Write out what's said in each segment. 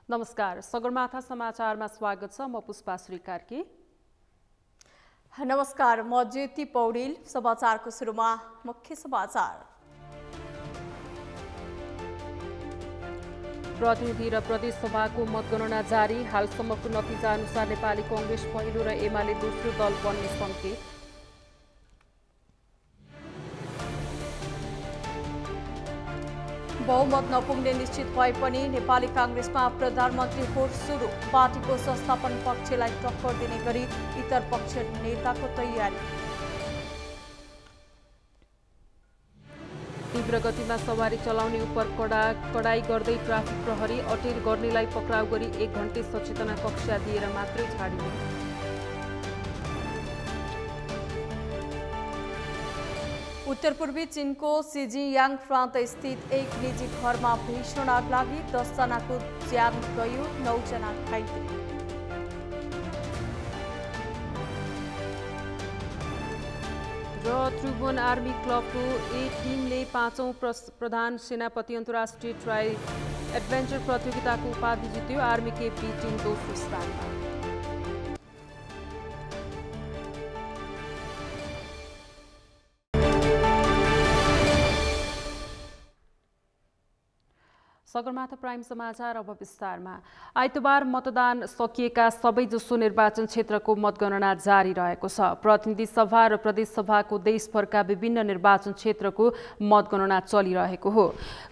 नमस्कार, सगरमाथा समाचारमा स्वागत छ। म पुष्पा श्रीकार्की। नमस्कार, म ज्योति पौडेल। समाचारको सुरुमा मुख्य समाचार। प्रतिनिधि र प्रदेश सभाको मतगणना जारी। हालसम्मको नतिजा अनुसार नेपाली कांग्रेस पहिलो र एमाले दोस्रो दल बन्ने संकेत। बहुमत नपुग्ने निश्चित भए पनि नेपाली कांग्रेसमा प्रधानमन्त्री होड सुरु। पार्टीको संस्थापन पक्षलाई टक्कर दिने गरी इतर पक्ष नेताको तयारी। तीव्र गतिमा सवारी चलाउने उपर कडाई गर्दै ट्राफिक प्रहरी। अटेर गर्नेलाई पक्राउ गरी 1 घण्टे सचेतना कक्षा दिएर मात्रै छाडिने। उत्तर पूर्वी चीनको सिजियाङ प्रान्त स्थित एक निजी घरमा भीषण आग लागि। 10 जनाको ज्यान गयो, 9 जना घाइते। र त्रिभुवन आर्मी क्लबको ए टिमले 5औं प्रधान सेनापति अन्तर्राष्ट्रिय ट्राई एडभेन्चर प्रतियोगिताको उपाधि जित्यो। आर्मी के बी टिम दोस्रो स्थानमा। सगरमाथा प्राइम समाचार अब विस्तारमा। आइतबार मतदान सकिएका सबैजसो निर्वाचन क्षेत्रको मतगणना जारी रहेको छ। प्रतिनिधि सभा र प्रदेश सभाको देशभरका विभिन्न निर्वाचन क्षेत्रको मतगणना चलिरहेको हो।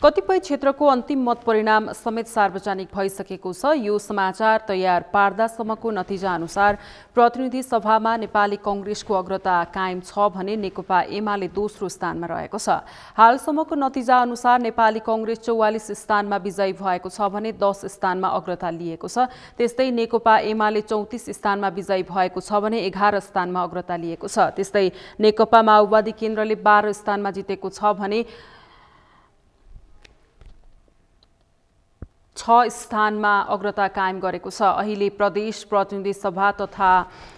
कतिपय क्षेत्रको अन्तिम मत परिणाम समेत सार्वजनिक भइसकेको छ। यो समाचार तयार पार्दासम्मको नतिजा अनुसार प्रतिनिधि सभामा नेपाली कांग्रेसको अग्रता कायम छ भने नेकपा एमाले दोस्रो स्थानमा रहेको छ। हालसम्मको नतिजा अनुसार नेपाली कांग्रेस 44 स्थानमा विजयी भएको छ भने 10 स्थानमा अग्रता लिएको छ। त्यस्तै नेकपा एमाले 34 स्थानमा विजयी भएको छ भने 11 स्थानमा अग्रता लिएको छ। त्यस्तै नेकपा माओवादी केन्द्रले 12 स्थानमा जितेको छ भने 6 स्थानमा अग्रता कायम गरेको छ। अहिले प्रदेश प्रतिनिधि सभा तथा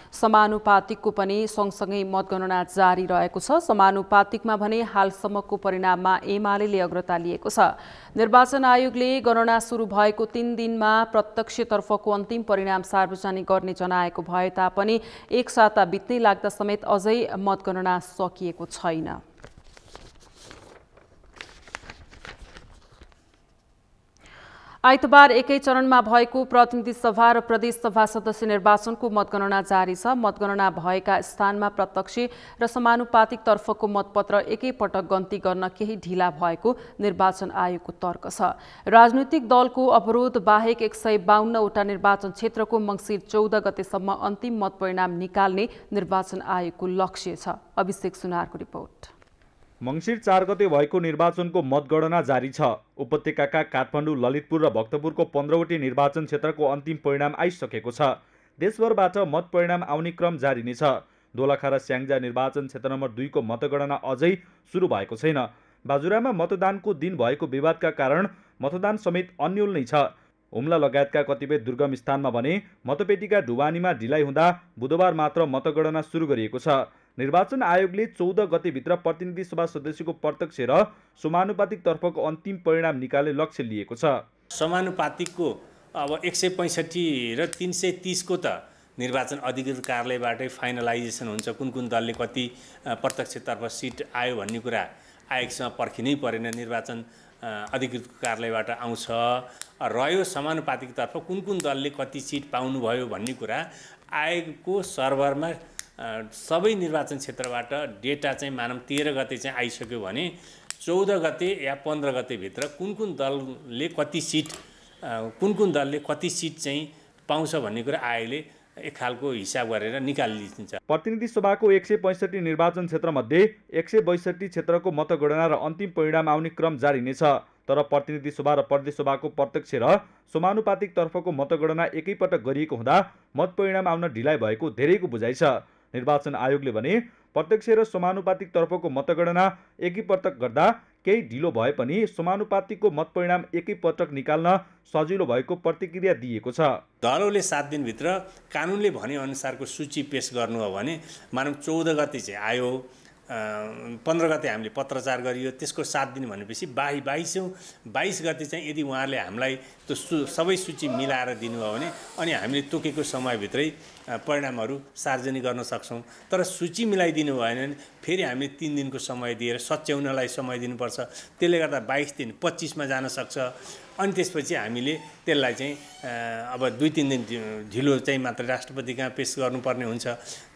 समानुपातिकको पनि सँगसँगै मतगणना जारी रहेको छ। समानुपातिकमा भने हालसम्मको परिणाममा एमाले अग्रता लिएको छ। निर्वाचन आयोगले गणना सुरु भएको 3 दिनमा प्रत्यक्षतर्फको अन्तिम परिणाम सार्वजनिक गर्ने जनाएको भए तापनि 1 साता बित्नै लाग्दा समेत अझै मतगणना सकिएको छैन। आइतबार एकै चरणमा भएको प्रतिनिधि सभा र प्रदेश सभा सदस्य निर्वाचनको मतगणना जारी छ। मतगणना भएका स्थानमा प्रत्यक्ष र समानुपातिक तर्फको मतपत्र एकैपटक गन्ती गर्न केही ढिला भएको निर्वाचन आयोगको तर्क छ। राजनीतिक दलको अवरोध बाहेक 152 वटा निर्वाचन क्षेत्रको मङ्सिर 14 गतेसम्म अन्तिम मत परिणाम निकाल्ने निर्वाचन आयोगको लक्ष्य छ। अभिषेक सुनारको रिपोर्ट। मङ्सिर 4 गते भएको निर्वाचनको मतगणना जारी छ। उपत्यकाका काठमाडौँ, ललितपुर र भक्तपुरको 15वटै निर्वाचन क्षेत्रको अन्तिम परिणाम आइसकेको छ। देशभरबाट मत परिणाम आउने क्रम जारी नै छ। दोलखा र स्याङ्जा निर्वाचन क्षेत्र नम्बर 2 को मतगणना अझै सुरु भएको छैन। बाजुरामा मतदानको दिन भएको विवादका कारण मतदान समेत अन्यल नै छ। हुम्ला लगायतका कतिपय दुर्गम स्थानमा भने मतपेटीका ढुवानीमा ढिलाइ हुँदा बुधबार मात्र मतगणना सुरु गरिएको छ। निर्वाचन आयोगले 14 गतेभित्र प्रतिनिधि सभा सदस्यको प्रत्यक्ष र समानुपातिक तर्फको अन्तिम परिणाम निकाल्ने लक्ष्य लिएको छ। समानुपातिकको अब 165 र 330 को त निर्वाचन अधिकृत कार्यालयबाटै फाइनलाइजेसन हुन्छ। कुन दलले कति प्रत्यक्षतर्फ सिट आयो भन्ने कुरा आयोगसँग पर्खिनै परेन। निर्वाचन अधिकृत कार्यालयबाट आउँछ। रह्यो समानुपातिकतर्फ कुन दलले कति सिट पाउनुभयो भन्ने कुरा आयोगको सर्भरमा सबै निर्वाचन क्षेत्रबाट डेटा चाहिँ मानव 13 गते चाहिँ आइसक्यो भने 14 गते या 15 गतेभित्र कुन दलले कति सिट चाहिँ पाउँछ भन्ने कुरा आयोगले एक खालको हिसाब गरेर निकालिदिन्छ। प्रतिनिधि सभाको 165 निर्वाचन क्षेत्रमध्ये 162 क्षेत्रको मतगणना र अन्तिम परिणाम आउने क्रम जारी नै छ। तर प्रतिनिधि सभा र प्रदेश सभाको प्रत्यक्ष र समानुपातिक तर्फको मतगणना एकैपटक गरिएको हुँदा मत परिणाम आउन ढिलाइ भएको धेरैको बुझाइ छ। निर्वाचन आयोगले भने प्रत्यक्ष र समानुपातिक तर्फको मतगणना एकैपटक गर्दा केही ढिलो भए पनि समानुपातिकको मत परिणाम एकैपटक निकाल्न सजिलो भएको प्रतिक्रिया दिएको छ। दलले 7 दिनभित्र कानुनले भने अनुसारको सूची पेश गर्नु हो भने मानव 14 गते चाहिँ आयो, 15 गते हामीले पत्रचार गरियो, त्यसको 7 दिन भनेपछि 22 गते चाहिँ यदि उहाँहरूले हामीलाई त्यो सबै सूची मिलाएर दिनुभयो भने अनि हामीले तोकेको समयभित्रै परिणामहरू सार्वजनिक गर्न सक्छौँ। तर सूची मिलाइदिनु भएन भने फेरि हामीले 3 दिनको समय दिएर सच्याउनलाई समय दिनुपर्छ। त्यसले गर्दा 22 दिन 25 मा जान सक्छ। अनि त्यसपछि हामीले त्यसलाई चाहिँ अब 2-3 दिन ढिलो चाहिँ मात्र राष्ट्रपति कहाँ पेश गर्नुपर्ने हुन्छ।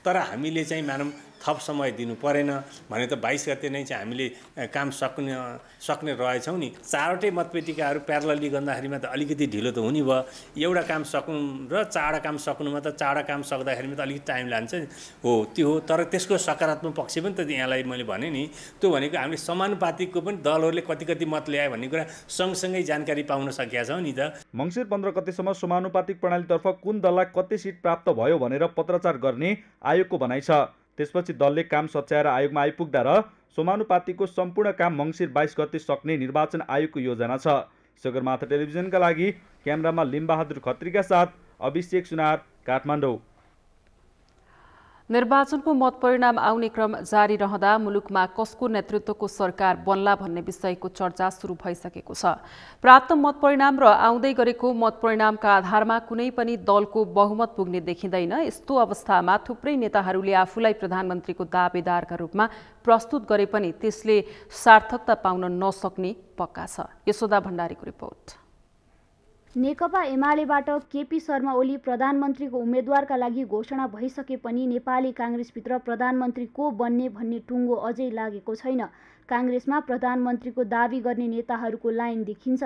तर हामीले चाहिँ मानौँ थप समय दिनु परेन भने त 22 गते नै चाहिँ हामीले काम सक्ने रहेछौँ नि। 4वटै मतपेटिकाहरू प्यारलली गर्दाखेरिमा त अलिकति ढिलो त हुने भयो। एउटा काम सक्नु र 4वटा काम सक्नुमा त 4वटा काम सक्दाखेरिमा त अलिकति टाइम लान्छ हो, त्यो हो। तर त्यसको सकारात्मक पक्ष पनि त यहाँलाई मैले भने नि, त्यो भनेको हामीले समानुपातिकको पनि दलहरूले कति मत ल्याए भन्ने कुरा सँगसँगै जानकारी पाउन सकेका छौँ नि त। मङ्सिर 15 गतेसम्म समानुपातिक प्रणालीतर्फ कुन दललाई कति सिट प्राप्त भयो भनेर पत्रचार गर्ने आयोगको भनाइ छ। त्यसपछि दलले काम सच्याएर आयोगमा आइपुग्दा र समानुपातिकको सम्पूर्ण काम मङ्सिर 22 गते सक्ने निर्वाचन आयोगको योजना छ। सगरमाथा टेलिभिजनका लागि क्यामेरामा लिम्बहादुर खत्रीका साथ अभिषेक सुनार, काठमाडौँ। निर्वाचनको मत परिणाम आउने क्रम जारी रहँदा मुलुकमा कसको नेतृत्वको सरकार बन्ला भन्ने विषयको चर्चा सुरु भइसकेको छ। प्राप्त मत परिणाम र आउँदै गरेको मत परिणामका आधारमा कुनै पनि दलको बहुमत पुग्ने देखिँदैन। यस्तो अवस्थामा थुप्रै नेताहरूले आफूलाई प्रधानमन्त्रीको दावेदारका रूपमा प्रस्तुत गरे पनि त्यसले सार्थकता पाउन नसक्ने पक्का छ। यशोदा भण्डारीको रिपोर्ट। नेकपा एमालेबाट केपी शर्मा ओली प्रधानमन्त्रीको उम्मेद्वारका लागि घोषणा भइसके पनि नेपाली काङ्ग्रेसभित्र प्रधानमन्त्री को बन्ने भन्ने टुङ्गो अझै लागेको छैन। काङ्ग्रेसमा प्रधानमन्त्रीको दावी गर्ने नेताहरूको लाइन देखिन्छ।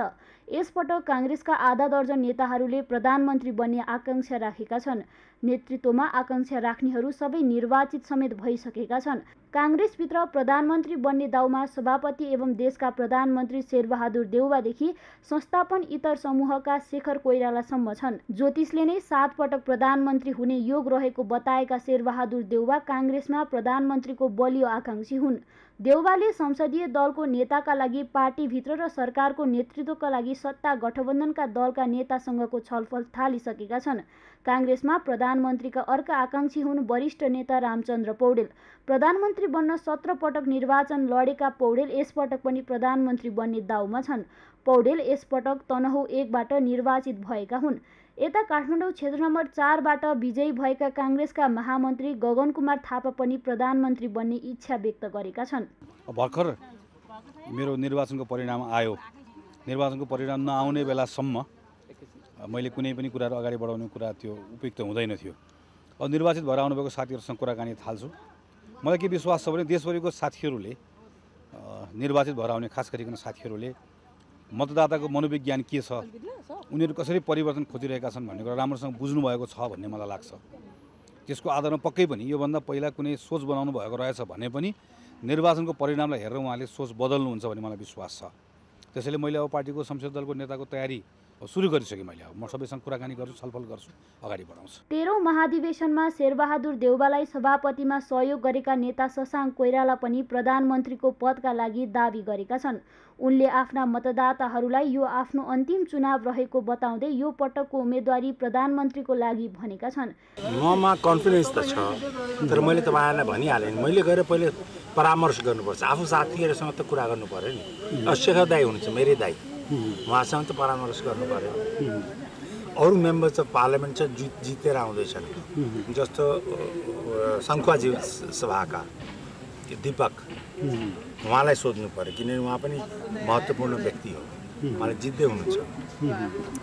यसपटक काङ्ग्रेसका आधा दर्जन नेताहरूले प्रधानमन्त्री बन्ने आकांक्षा राखेका छन्। नेतृत्वमा आकांक्षा राख्नेहरू सबै निर्वाचित समेत भइसकेका छन्। काङ्ग्रेसभित्र प्रधानमन्त्री बन्ने दाउमा सभापति एवं देशका प्रधानमन्त्री शेरबहादुर देउवादेखि संस्थापन इतर समूहका शेखर कोइरालासम्म छन्। ज्योतिषले नै 7 पटक प्रधानमन्त्री हुने योग रहेको बताएका शेरबहादुर देउवा काङ्ग्रेसमा प्रधानमन्त्रीको बलियो आकांक्षी हुन्। देउवाले संसदीय दलको नेताका लागि पार्टीभित्र र सरकारको नेतृत्वका लागि सत्ता गठबन्धनका दलका नेतासँगको छलफल थालिसकेका छन्। काङ्ग्रेसमा प्रधानमन्त्रीका अर्का आकांक्षी हुन् वरिष्ठ नेता रामचन्द्र पौडेल। प्रधानमन्त्री बन्न 17 पटक निर्वाचन लडेका पौडेल यसपटक पनि प्रधानमन्त्री बन्ने दाउमा छन्। पौडेल यसपटक तनहुँ 1बाट निर्वाचित भएका हुन्। यता काठमाडौँ क्षेत्र नम्बर 4बाट विजयी भएका काङ्ग्रेसका महामन्त्री गगन कुमार थापा पनि प्रधानमन्त्री बन्ने इच्छा व्यक्त गरेका छन्। भर्खर मेरो निर्वाचनको परिणाम आयो। निर्वाचनको परिणाम नआउने बेलासम्म मैले कुनै पनि कुराहरू अगाडि बढाउने कुरा त्यो उपयुक्त हुँदैन थियो। अब निर्वाचित भएर आउनुभएको साथीहरूसँग कुराकानी थाल्छु। मलाई के विश्वास छ भने देशभरिको साथीहरूले निर्वाचित भएर आउने खास गरिकन साथीहरूले मतदाताको मनोविज्ञान के छ, उनीहरू कसरी परिवर्तन खोजिरहेका छन् भन्ने कुरा राम्रोसँग बुझ्नुभएको छ भन्ने मलाई लाग्छ। त्यसको आधारमा पक्कै पनि योभन्दा पहिला कुनै सोच बनाउनु भएको रहेछ भने पनि निर्वाचनको परिणामलाई हेरेर उहाँले सोच बदल्नुहुन्छ भन्ने मलाई विश्वास छ। त्यसैले मैले अब पार्टीको संसदीय दलको नेताको तयारी सुरु गरिसकेँ। मैले अब म सबैसँग कुराकानी गर्छु, छलफल गर्छु, अगाडि बढाउँछु। 13औं महाधिवेशनमा शेरबहादुर देउवालाई सभापतिमा सहयोग गरेका नेता शशाङ्क कोइराला पनि प्रधानमन्त्रीको पदका लागि दावी गरेका छन्। उनले आफ्ना मतदाताहरूलाई यो आफ्नो अन्तिम चुनाव रहेको बताउँदै यो पटकको उम्मेदवारी प्रधानमन्त्रीको लागि भनेका छन्। ममा कन्फिडेन्स त छ, तर मैले तपाईँहरूलाई भनिहालेँ नि, मैले गएर पहिले परामर्श गर्नुपर्छ। आफू साथीहरूसँग त कुरा गर्नु पर्यो नि। शेखर दाई हुनुहुन्छ मेरै दाई, उहाँसँग त परामर्श गर्नु पर्यो। अरू मेम्बर्स अफ पार्लियामेन्ट चाहिँ जितेर आउँदैछन्, जस्तो सङ्खुवाजी सभाका दीपक, उहाँलाई सोध्नु पर्यो किनभने उहाँ पनि महत्त्वपूर्ण व्यक्ति हो, उहाँले जित्दै हुनुहुन्छ।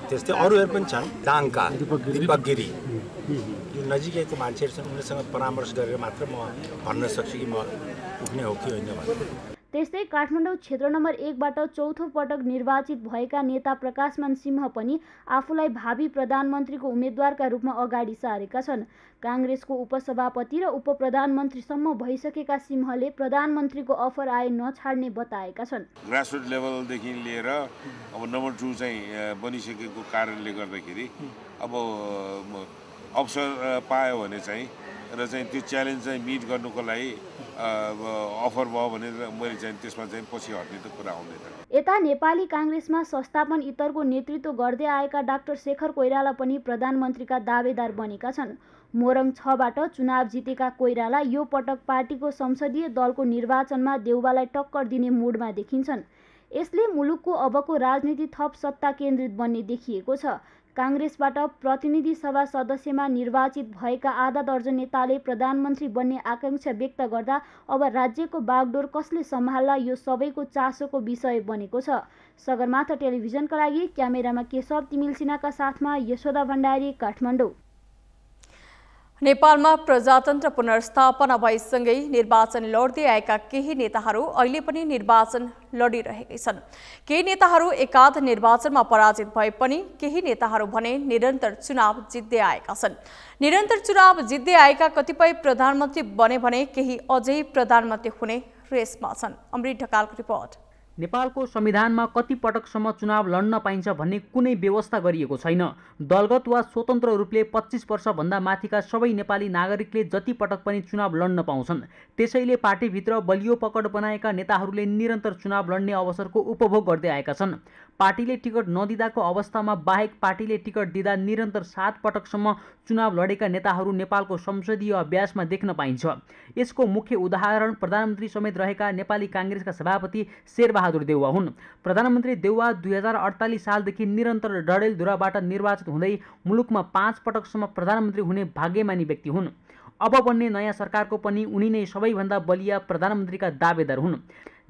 त्यस्तै अरूहरू पनि छन्, दाङका दीपक गिरी, यो नजिकैको मान्छेहरू छन्, उनीहरूसँग परामर्श गरेर मात्र म भन्न सक्छु कि म उठ्ने हो कि होइन भनेर। त्यस्तै काठमाडौँ क्षेत्र नम्बर 1बाट चौथो पटक निर्वाचित भएका नेता प्रकाशमान सिंह पनि आफूलाई भावी प्रधानमन्त्रीको उम्मेद्वारका रूपमा अगाडि सारेका छन्। काङ्ग्रेसको उपसभापति र उपप्रधानमन्त्रीसम्म भइसकेका सिंहले प्रधानमन्त्रीको अफर आए नछाड्ने बताएका छन्। ग्रासरुट लेभलदेखि लिएर अब नम्बर 2 चाहिँ बनिसकेको कारणले गर्दाखेरि अब अवसर पायो भने चाहिँ र चाहिँ त्यो च्यालेन्ज चाहिँ मिट गर्नुको लागि अफर भयो भने मैले चाहिँ त्यसमा चाहिँ पछि हट्ने त कुरा आउँदैन। यता नेपाली काङ्ग्रेसमा संस्थापन इतरको नेतृत्व गर्दै आएका डाक्टर शेखर कोइराला पनि प्रधानमन्त्रीका दावेदार बनेका छन्। मोरङ 6बाट चुनाव जितेका कोइराला यो पटक पार्टीको संसदीय दलको निर्वाचनमा देउवालाई टक्कर दिने मुडमा देखिन्छन्। यसले मुलुकको अबको राजनीति थप सत्ता केन्द्रित बन्ने देखिएको छ। काङ्ग्रेसबाट प्रतिनिधि सभा सदस्यमा निर्वाचित भएका आधा दर्जन नेताले प्रधानमन्त्री बन्ने आकांक्षा व्यक्त गर्दा अब राज्यको बागडोर कसले सम्हाल्ला यो सबैको चासोको विषय बनेको छ। सगरमाथा टेलिभिजनका लागि क्यामेरामा केशव तिमिल सिन्हाका साथमा यशोदा भण्डारी, काठमाडौँ। नेपालमा प्रजातन्त्र पुनर्स्थापना भएसँगै निर्वाचन लड्दै आएका केही नेताहरू अहिले पनि निर्वाचन लडिरहेकै छन्। केही नेताहरू एकाध निर्वाचनमा पराजित भए पनि केही नेताहरू भने निरन्तर चुनाव जित्दै आएका छन्। निरन्तर चुनाव जित्दै आएका कतिपय प्रधानमन्त्री बने भने केही अझै प्रधानमन्त्री हुने रेसमा छन्। अमृत ढकालको रिपोर्ट। नेपालको संविधानमा कति पटकसम्म चुनाव लड्न पाइन्छ भन्ने कुनै व्यवस्था गरिएको छैन। दलगत वा स्वतन्त्र रूपले 25 वर्षभन्दा माथिका सबै नेपाली नागरिकले जति पटक पनि चुनाव लड्न पाउँछन्। त्यसैले पार्टीभित्र बलियो पकड बनाएका नेताहरूले निरन्तर चुनाव लड्ने अवसरको उपभोग गर्दै आएका छन्। पार्टीले टिकट नदिँदाको अवस्थामा बाहेक पार्टीले टिकट दिँदा निरन्तर 7 पटकसम्म चुनाव लडेका नेताहरू नेपालको संसदीय अभ्यासमा देख्न पाइन्छ। यसको मुख्य उदाहरण प्रधानमन्त्री समेत रहेका नेपाली काङ्ग्रेसका सभापति शेरबहादुर देउवा हुन्। प्रधानमन्त्री देउवा 2048 सालदेखि निरन्तर डडेलधुराबाट निर्वाचित हुँदै मुलुकमा 5 पटकसम्म प्रधानमन्त्री हुने भाग्यमानी व्यक्ति हुन्। अब बन्ने नयाँ सरकारको पनि उनी नै सबैभन्दा बलिया प्रधानमन्त्रीका दावेदार हुन्।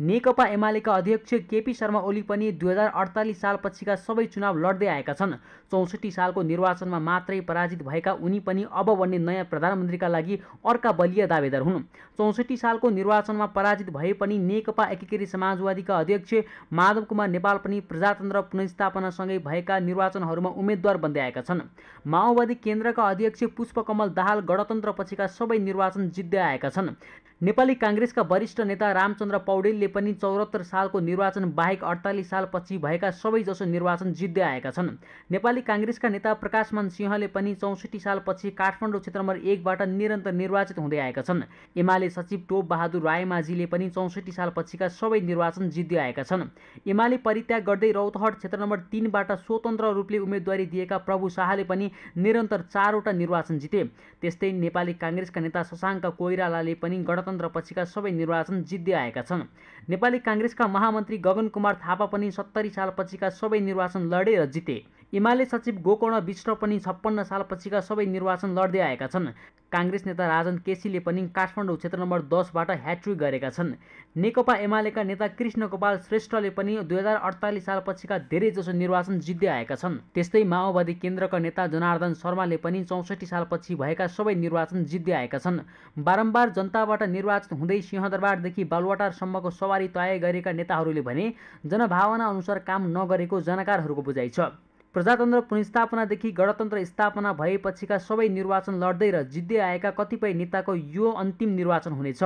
नेकपा एमालेका अध्यक्ष केपी शर्मा ओली पनि 2048 सालपछिका सबै चुनाव लड्दै आएका छन्। 64 सालको निर्वाचनमा मात्रै पराजित भएका उनी पनि अब बन्ने नयाँ प्रधानमन्त्रीका लागि अर्का बलिया दावेदार हुन्। 64 सालको निर्वाचनमा पराजित भए पनि नेकपा एकीकृत समाजवादीका अध्यक्ष माधव कुमार नेपाल पनि प्रजातन्त्र पुनर्स्थापनासँगै भएका निर्वाचनहरूमा उम्मेद्वार बन्दै आएका छन्। माओवादी केन्द्रका अध्यक्ष पुष्पकमल दाहाल गणतन्त्रपछिका सबै निर्वाचन जित्दै आएका छन्। नेपाली काङ्ग्रेसका वरिष्ठ नेता रामचन्द्र पौडेलले पनि 74 सालको निर्वाचन बाहेक 48 सालपछि भएका सबैजसो निर्वाचन जित्दै आएका छन्। नेपाली काङ्ग्रेसका नेता प्रकाशमान सिंहले पनि 64 सालपछि काठमाडौँ क्षेत्र नम्बर 1 बाट निरन्तर निर्वाचित हुँदै आएका छन्। एमाले सचिव टोप बहादुर रायमाझीले पनि 64 सालपछिका सबै निर्वाचन जित्दै आएका छन्। एमाले परित्याग गर्दै रौतहट क्षेत्र नम्बर 3 बाट स्वतन्त्र रूपले उम्मेदवारी दिएका प्रभु शाहले पनि निरन्तर 4 वटा निर्वाचन जिते। त्यस्तै नेपाली काङ्ग्रेसका नेता शशाङ्क कोइरालाले पनि गणतन्त्रपछिका सबै निर्वाचन जित्दै आएका छन्। नेपाली काङ्ग्रेसका महामन्त्री गगन कुमार थापा पनि 70 सालपछिका सबै निर्वाचन लडेर जिते। एमाले सचिव गोकर्ण विष्ट पनि 56 सालपछिका सबै निर्वाचन लड्दै आएका छन्। काङ्ग्रेस नेता राजन केसीले पनि काठमाडौँ क्षेत्र नम्बर 10 बाट ह्याट्रिक गरेका छन्। नेकपा एमालेका नेता कृष्ण गोपाल श्रेष्ठले पनि 2048 सालपछिका धेरैजसो निर्वाचन जित्दै आएका छन्। त्यस्तै माओवादी केन्द्रका नेता जनार्दन शर्माले पनि 64 सालपछि भएका सबै निर्वाचन जित्दै आएका छन्। बारम्बार जनताबाट निर्वाचित हुँदै सिंहदरबारदेखि बालुवाटारसम्मको सवारी तय गरेका नेताहरूले भने जनभावना अनुसार काम नगरेको जानकारहरूको बुझाइ छ। प्रजातन्त्र पुनर्स्थापनादेखि गणतन्त्र स्थापना भएपछिका सबै निर्वाचन लड्दै र जित्दै आएका कतिपय नेताको यो अन्तिम निर्वाचन हुनेछ।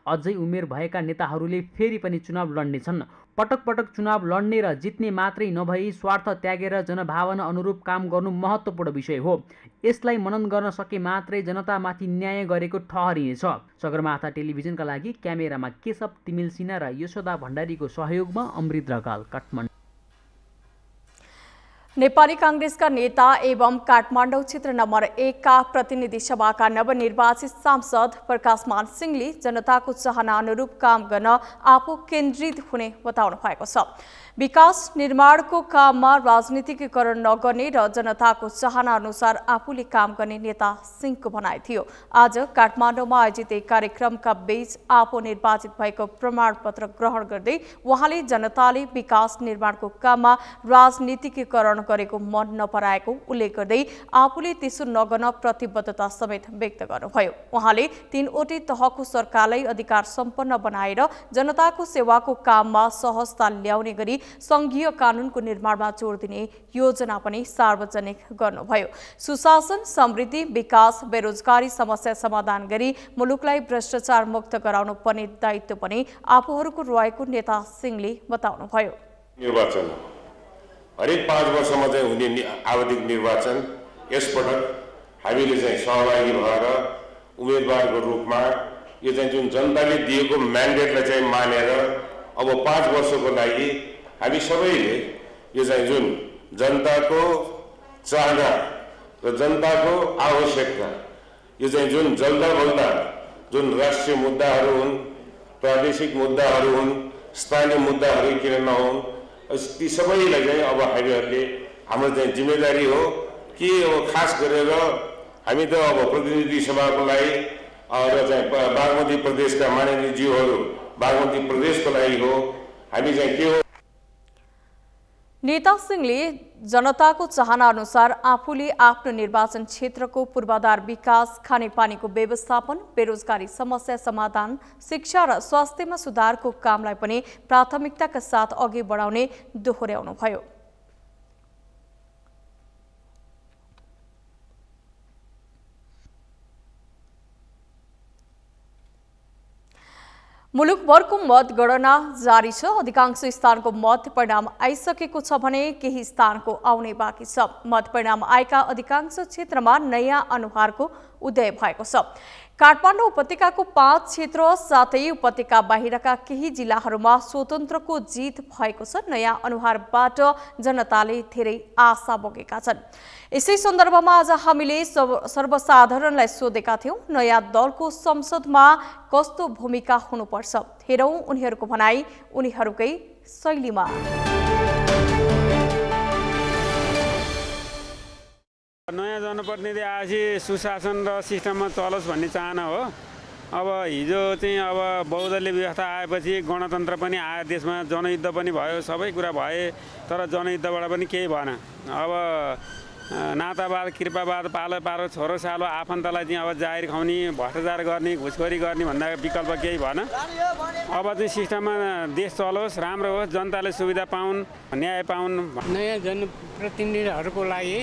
अझै उमेर भएका नेताहरूले फेरि पनि चुनाव लड्नेछन्। पटक पटक चुनाव लड्ने र जित्ने मात्रै नभई स्वार्थ त्यागेर जनभावना अनुरूप काम गर्नु महत्त्वपूर्ण विषय हो। यसलाई मनन गर्न सके मात्रै जनतामाथि न्याय गरेको ठहरिनेछ। सगरमाथा टेलिभिजनका लागि क्यामेरामा केशव तिमिल सिन्हा र यशोदा भण्डारीको सहयोगमा अमृत ढकाल, काठमाडौँ। नेपाली काङ्ग्रेसका नेता एवं काठमाडौँ क्षेत्र नम्बर 1 का प्रतिनिधि सभाका नवनिर्वाचित सांसद प्रकाशमान सिंहले जनताको चाहना अनुरूप काम गर्न आफू केन्द्रित हुने बताउनु भएको छ। विकास निर्माणको काममा राजनीतिकीकरण नगर्ने र जनताको चाहना अनुसार आफूले काम गर्ने नेता सिंहको भनाइ थियो। आज काठमाडौँमा आयोजित एक कार्यक्रमका बीच आफू निर्वाचित भएको प्रमाणपत्र ग्रहण गर्दै उहाँले जनताले विकास निर्माणको काममा राजनीतिकीकरण गरेको मन नपराएको उल्लेख गर्दै आफूले त्यसो नगर्न प्रतिबद्धता समेत व्यक्त गर्नुभयो। उहाँले 3वटै तहको सरकारलाई अधिकार सम्पन्न बनाएर जनताको सेवाको काममा सहजता ल्याउने गरी संघीय कानूनको निर्माणमा जोड दिने योजना पनि सार्वजनिक गर्नुभयो। सुशासन, समृद्धि, विकास, बेरोजगारी समस्या समाधान गरी मुलुकलाई भ्रष्टाचार मुक्त गराउनु पर्ने दायित्व पनि आफूहरूको रहेको नेता सिंहले बताउनुभयो। निर्वाचन हरेक 5 वर्षमा चाहिँ हुने आवधिक निर्वाचन, यसपटक हामीले चाहिँ सहभागी भएर उम्मेदवारको रूपमा यो चाहिँ जुन जनताले दिएको म्यान्डेटलाई चाहिँ मानेर अब 5 वर्षको लागि हामी सबैले यो चाहिँ जुन जनताको चाहना र जनताको आवश्यकता यो चाहिँ जुन जल्दा बल्दा जुन राष्ट्रिय मुद्दाहरू हुन्, प्रादेशिक मुद्दाहरू हुन्, स्थानीय मुद्दाहरू किन नहुन्, ती सबैलाई चाहिँ अब हामीहरूले हाम्रो चाहिँ जिम्मेदारी हो कि अब खास गरेर हामी त अब प्रतिनिधि सभाको लागि र चाहिँ बागमती प्रदेशका माननीय ज्यूहरू बागमती प्रदेशको लागि हो। हामी चाहिँ के हो, नेता सिंहले जनताको चाहना अनुसार आफूले आफ्नो निर्वाचन क्षेत्रको पूर्वाधार विकास, खानेपानीको व्यवस्थापन, बेरोजगारी समस्या समाधान, शिक्षा र स्वास्थ्यमा सुधारको कामलाई पनि प्राथमिकताका साथ अघि बढाउने दोहोर्याउनुभयो। मुलुकभरको मतगणना जारी छ। अधिकांश स्थानको मत परिणाम आइसकेको छ भने केही स्थानको आउने बाँकी छ। मत परिणाम आएका अधिकांश क्षेत्रमा नयाँ अनुहारको उदय भएको छ। काठमाडौँ उपत्यकाको 5 क्षेत्र साथै उपत्यका बाहिरका केही जिल्लाहरूमा स्वतन्त्रको जित भएको छ। नयाँ अनुहारबाट जनताले धेरै आशा बोकेका छन्। यसै सन्दर्भमा आज हामीले सर्वसाधारणलाई सोधेका थियौं, नयाँ दलको संसदमा कस्तो भूमिका हुनुपर्छ? हेरौं उनीहरूको भनाई उनीहरूकै शैलीमा। नयाँ जनप्रतिनिधि आएपछि सुशासन र सिस्टममा चलोस् भन्ने चाहना हो। अब हिजो चाहिँ अब बहुदलीय व्यवस्था आएपछि गणतन्त्र पनि आयो, देशमा जनयुद्ध पनि भयो, सबै कुरा भए, तर जनयुद्धबाट पनि केही भएन। अब नातावाद, कृपावाद, पालो पारो, छोरो सालो, आफन्तलाई चाहिँ अब जाहिर खुवाउने, भ्रष्टाचार गर्ने, घुसखोरी गर्ने भन्दा विकल्प केही भएन। अब चाहिँ सिस्टममा देश चलोस्, राम्रो होस्, जनताले सुविधा पाउन्, न्याय पाउन्। नयाँ जनप्रतिनिधिहरूको लागि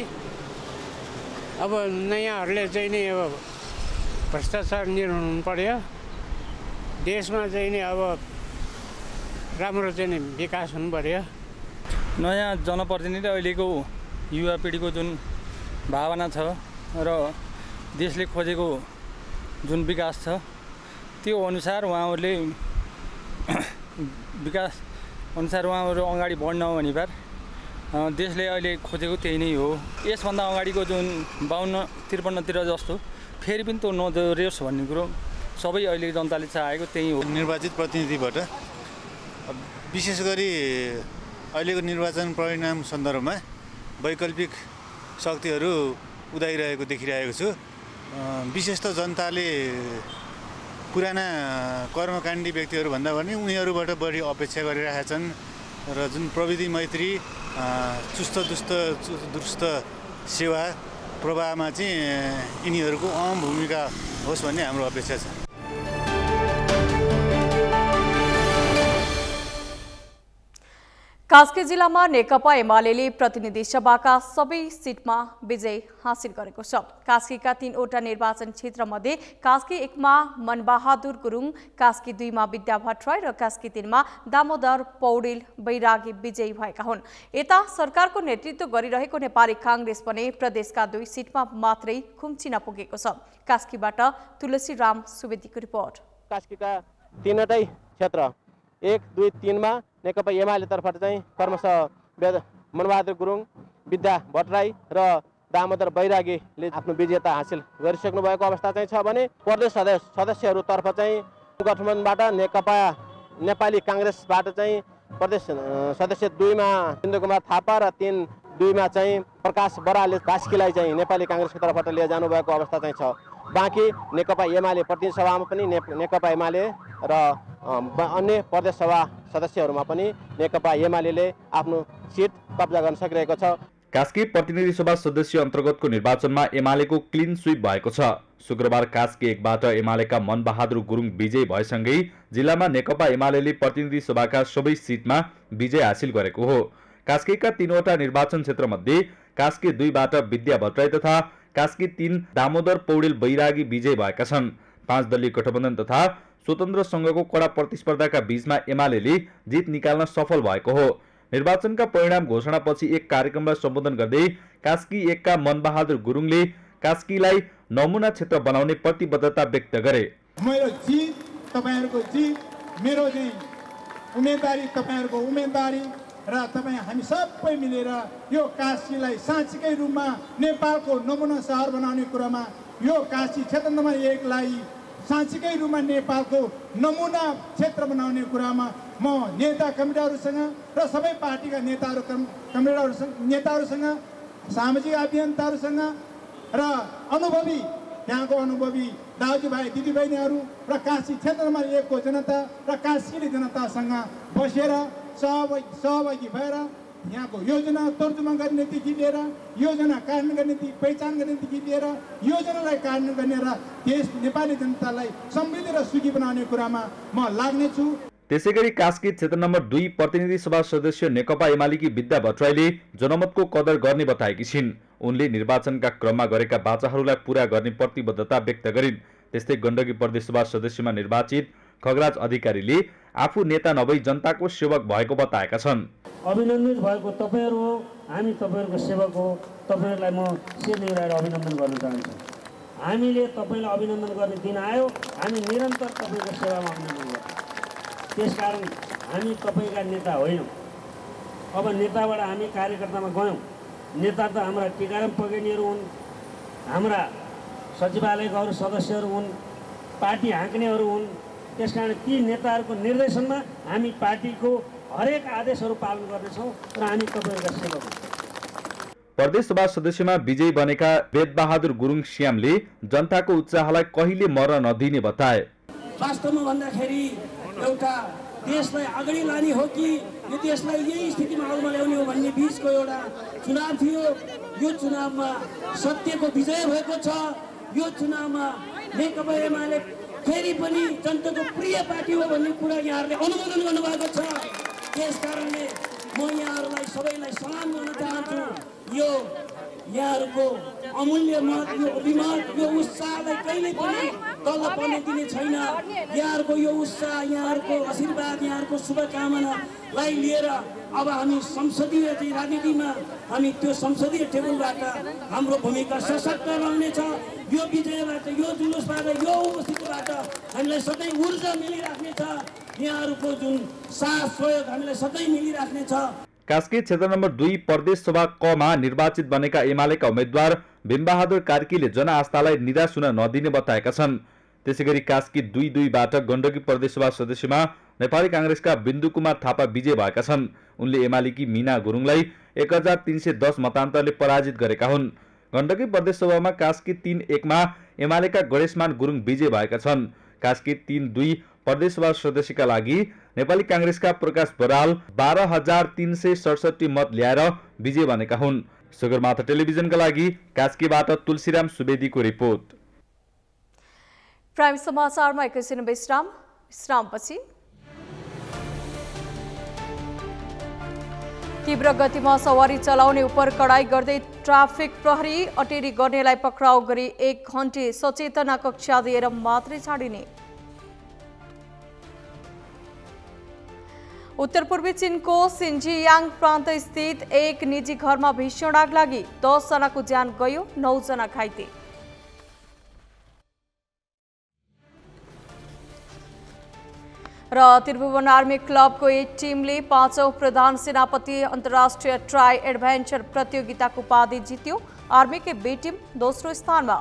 अब नयाँहरूले चाहिँ नि अब भ्रष्टाचार निर्मूलन पर्यो, देशमा चाहिँ नि अब राम्रो चाहिँ नि विकास हुनु पर्यो। नयाँ जनप्रतिनिधि अहिलेको युवा पिँढीको जुन भावना छ र देशले खोजेको जुन विकास छ त्यो अनुसार उहाँहरूले विकास अनुसार उहाँहरू अगाडि बढ्न हो भने देशले अहिले खोजेको त्यही नै हो। यसभन्दा अगाडिको जुन 52-53तिर जस्तो फेरि पनि त्यो नदोहोरियोस् भन्ने कुरो सबै अहिले जनताले चाहेको त्यही हो। निर्वाचित प्रतिनिधिबाट विशेष गरी अहिलेको निर्वाचन परिणाम सन्दर्भमा वैकल्पिक शक्तिहरू उदाइरहेको देखिरहेको छु। विशेष त जनताले पुराना कर्मकाण्डी व्यक्तिहरू भन्दा पनि उनीहरूबाट बढी अपेक्षा गरिरहेका छन् र जुन प्रविधि मैत्री, चुस्त दुरुस्त सेवा प्रवाहमा चाहिँ यिनीहरूको अहम भूमिका होस् भन्ने हाम्रो अपेक्षा छ। कास्की जिल्लामा नेकपा एमाले प्रतिनिधि सभाका सबै सिटमा विजय हासिल गरेको छ। कास्कीका 3वटा निर्वाचन क्षेत्र मध्ये कास्की 1 मा मनबहादुर गुरुङ, कास्की 2 मा विद्या भट्टराई र कास्की 3 मा दामोदर पौडेल बैरागी विजयी भएका हुन्। यता सरकारको नेतृत्व गरिरहेको नेपाली कांग्रेस पनि प्रदेशका 2 सिटमा मात्रै खुम्चिन पुगेको छ। कास्कीबाट तुलसीराम सुवेदीको रिपोर्ट। कास्कीका 3वटै क्षेत्र 1, 2, 3 मा नेकपा एमाले तर्फबाट चाहिँ क्रमशः मनबहादुर गुरुङ, विद्या भट्टराई र दामोदर बैरागीले आफ्नो विजेता हासिल गरिसक्नु भएको अवस्था चाहिँ छ भने प्रदेश सदस्यहरूतर्फ चाहिँ गठबन्धनबाट नेकपा नेपाली कांग्रेसबाट चाहिँ प्रदेश सदस्य 2 मा इन्द्रकुमार थापा र 3-2 मा चाहिँ प्रकाश बरालले कास्कीलाई चाहिँ नेपाली कांग्रेसको तर्फबाट लिएर जानुभएको अवस्था चाहिँ छ। बाँकी नेकपा एमाले प्रतिनिधि सभामा पनि नेकपा एमाले र अन्य प्रदेश सभा सदस्यहरूमा पनि नेकपा एमाले आफ्नो सिट कब्जा गर्न सकिरहेको छ। कास्की प्रतिनिधि सभा सदस्य अन्तर्गतको निर्वाचनमा एमालेको क्लिन स्वीप भएको छ। शुक्रबार कास्की 1 बाट एमालेका मनबहादुर गुरुङ विजयी भएसँगै जिल्लामा नेकपा एमाले प्रतिनिधि सभाका सबै सिटमा विजय हासिल गरेको हो। कास्कीका 3वटा निर्वाचन क्षेत्र मध्ये कास्की 2 बाट विद्या भट्टराई तथा कास्की 3 दामोदर पौडेल बैरागी विजयी भएका छन्। 5 दलीय गठबन्धन तथा स्वतन्त्र संघको कड़ा प्रतिस्पर्धाका बीचमा एमाले जित निकाल्न सफल भएको हो। निर्वाचनका परिणाम घोषणापछि एक कार्यक्रमलाई सम्बोधन गर्दै कास्की 1 का मनबहादुर गुरुङले कास्कीलाई नमुना क्षेत्र बनाउने प्रतिबद्धता व्यक्त गरे। मेरो जित तपाईहरुको जित, मेरो चाहिँ उम्मेदवारी तपाईहरुको उम्मेदवारी र तपाई हामी सबै मिलेर यो कास्कीलाई साँच्चीकै रूपमा नेपालको नमुना शहर बनाउने कुरामा यो काशी क्षेत्र नम्बर 1 लाई साँच्चीकै रूपमा नेपालको नमुना क्षेत्र बनाउने कुरामा म नेता कमिटीहरूसँग र सबै पार्टीका नेताहरूसँग सामाजिक अभियन्ताहरूसँग र अनुभवी यहाँको अनुभवी दाजुभाइ दिदीबहिनीहरू र काशी क्षेत्र नम्बर 1 को जनता र काशीले जनतासँग बसेर सहभागी भएर यहाँको योजना तर्जुमा गर्नेदेखि लिएर योजना कार्यान्वयन गर्नेदेखि पहिचान गर्नेदेखि लिएर योजनालाई कार्यान्वयन गर्ने र देश नेपाली जनतालाई समृद्ध र सुखी बनाउने कुरामा म लाग्नेछु। त्यसैगरी कास्की क्षेत्र नम्बर 2 प्रतिनिधि सभा सदस्य नेकपा एमालेकी विद्या भट्टराईले जनमतको कदर गर्ने बताएकी छिन्। उनले निर्वाचनका क्रममा गरेका बाचाहरूलाई पूरा गर्ने प्रतिबद्धता व्यक्त गरिन्। त्यस्तै गण्डकी प्रदेशसभा सदस्यमा निर्वाचित खगराज अधिकारीले आफू नेता नभई जनताको सेवक भएको बताएका छन्। अभिनन्दित भएको तपाईहरु हो, हामी तपाईहरुको सेवक हो। तपाईहरुलाई म शिर निभाएर अभिनन्दन गर्न चाहन्छु। हामीले तपाईलाई अभिनन्दन गर्ने दिन आयो, हामी निरन्तर तपाईको सेवामा अभिनन्दन गर्छौँ। त्यसकारण हामी तपाईका नेता होइनौँ। अब नेताबाट हामी कार्यकर्तामा गयौँ। नेता त हाम्रा टीकाराम पगेनीहरू हुन्, हाम्रा सचिवालयका अरू सदस्यहरू हुन्, पार्टी हाँक्नेहरू हुन्। त्यसकारण ती नेताहरूको निर्देशनमा हामी पार्टीको हरेक आदेशहरू पालन गर्नेछौँ र हामी तपाईहरुका सेवक हौँ। प्रदेश सभा सदस्यमा विजयी बनेका वेदबहादुर गुरुङ श्यामले जनताको उत्साहलाई कहिले मर्न नदिने बताए। वास्तवमा भन्दाखेरि एउटा देशलाई अगाडि लाने हो कि यो देशलाई यही स्थितिमा अगाडि ल्याउने हो भन्ने बीचको एउटा चुनाव थियो। यो चुनावमा सत्यको विजय भएको छ। यो चुनावमा नेकपा एमाले फेरि पनि जनताको प्रिय पार्टी हो भन्ने कुरा यहाँहरूले अनुमोदन गर्नुभएको छ। त्यस कारणले म यहाँहरूलाई सबैलाई सलाम गर्न चाहन्छु। यो यहाँहरूको अमूल्य मत, यो अभिमत, यो उत्साहलाई कहिले पनि तल पर्न दिने छैन। यहाँहरूको यो उत्साह, यहाँहरूको आशीर्वाद, यहाँहरूको शुभकामनालाई लिएर अब हामी संसदीय राजनीतिमा हामी त्यो संसदीय टेबलबाट हाम्रो भूमिका सशक्त रहनेछ। यो विजयबाट, यो जुलुसबाट, यो उपस्थितिबाट हामीलाई सधैँ ऊर्जा मिलिराख्नेछ। यहाँहरूको जुन साथ सहयोग हामीलाई सधैँ मिलिराख्नेछ। कास्की क्षेत्र नम्बर 2 प्रदेश सभा कमा निर्वाचित बनेका एमालेका उम्मेद्वार भीमबहादुर कार्कीले जनआस्थालाई निराश हुन नदिने बताएका छन्। त्यसैगरी कास्की 2-2 बाट गण्डकी प्रदेशसभा सदस्यमा नेपाली कांग्रेसका बिन्दु कुमार थापा विजय भएका छन्। उनले एमालेकी मीना गुरुङलाई 1310 मतान्तरले पराजित गरेका हुन्। गण्डकी प्रदेशसभामा कास्की 3-1 मा एमालेका गणेशमान गुरुङ विजय भएका छन्। कास्की 3-2 प्रदेशसभा सदस्यका लागि नेपाली कांग्रेसका प्रकाश बराल 12,367 मत ल्याएर विजय बनेका हुन्। सगरमाथा टेलिभिजनका लागि कास्कीबाट तुलसीराम सुवेदीको रिपोर्ट। प्राइम समाचारमा एकैछिन विश्रामपछि तीव्र गतिमा सवारी चलाउने उपर कडाई गर्दै ट्राफिक प्रहरी अटेरी गर्नेलाई पक्राउ गरी 1 घण्टे सचेतना कक्षा दिएर मात्रै छाडिने। उत्तर पूर्वी चीनको सिन्जियाङ प्रान्त स्थित एक निजी घरमा भीषण आग लागि 10 जनाको ज्यान गयो, 9 जना घाइते। र त्रिभुवन आर्मी क्लबको एक टिमले 5औं प्रधान सेनापति अन्तर्राष्ट्रिय ट्राई एडभेन्चर प्रतियोगिताको उपाधि जित्यो। आर्मीकै बी टिम दोस्रो स्थानमा।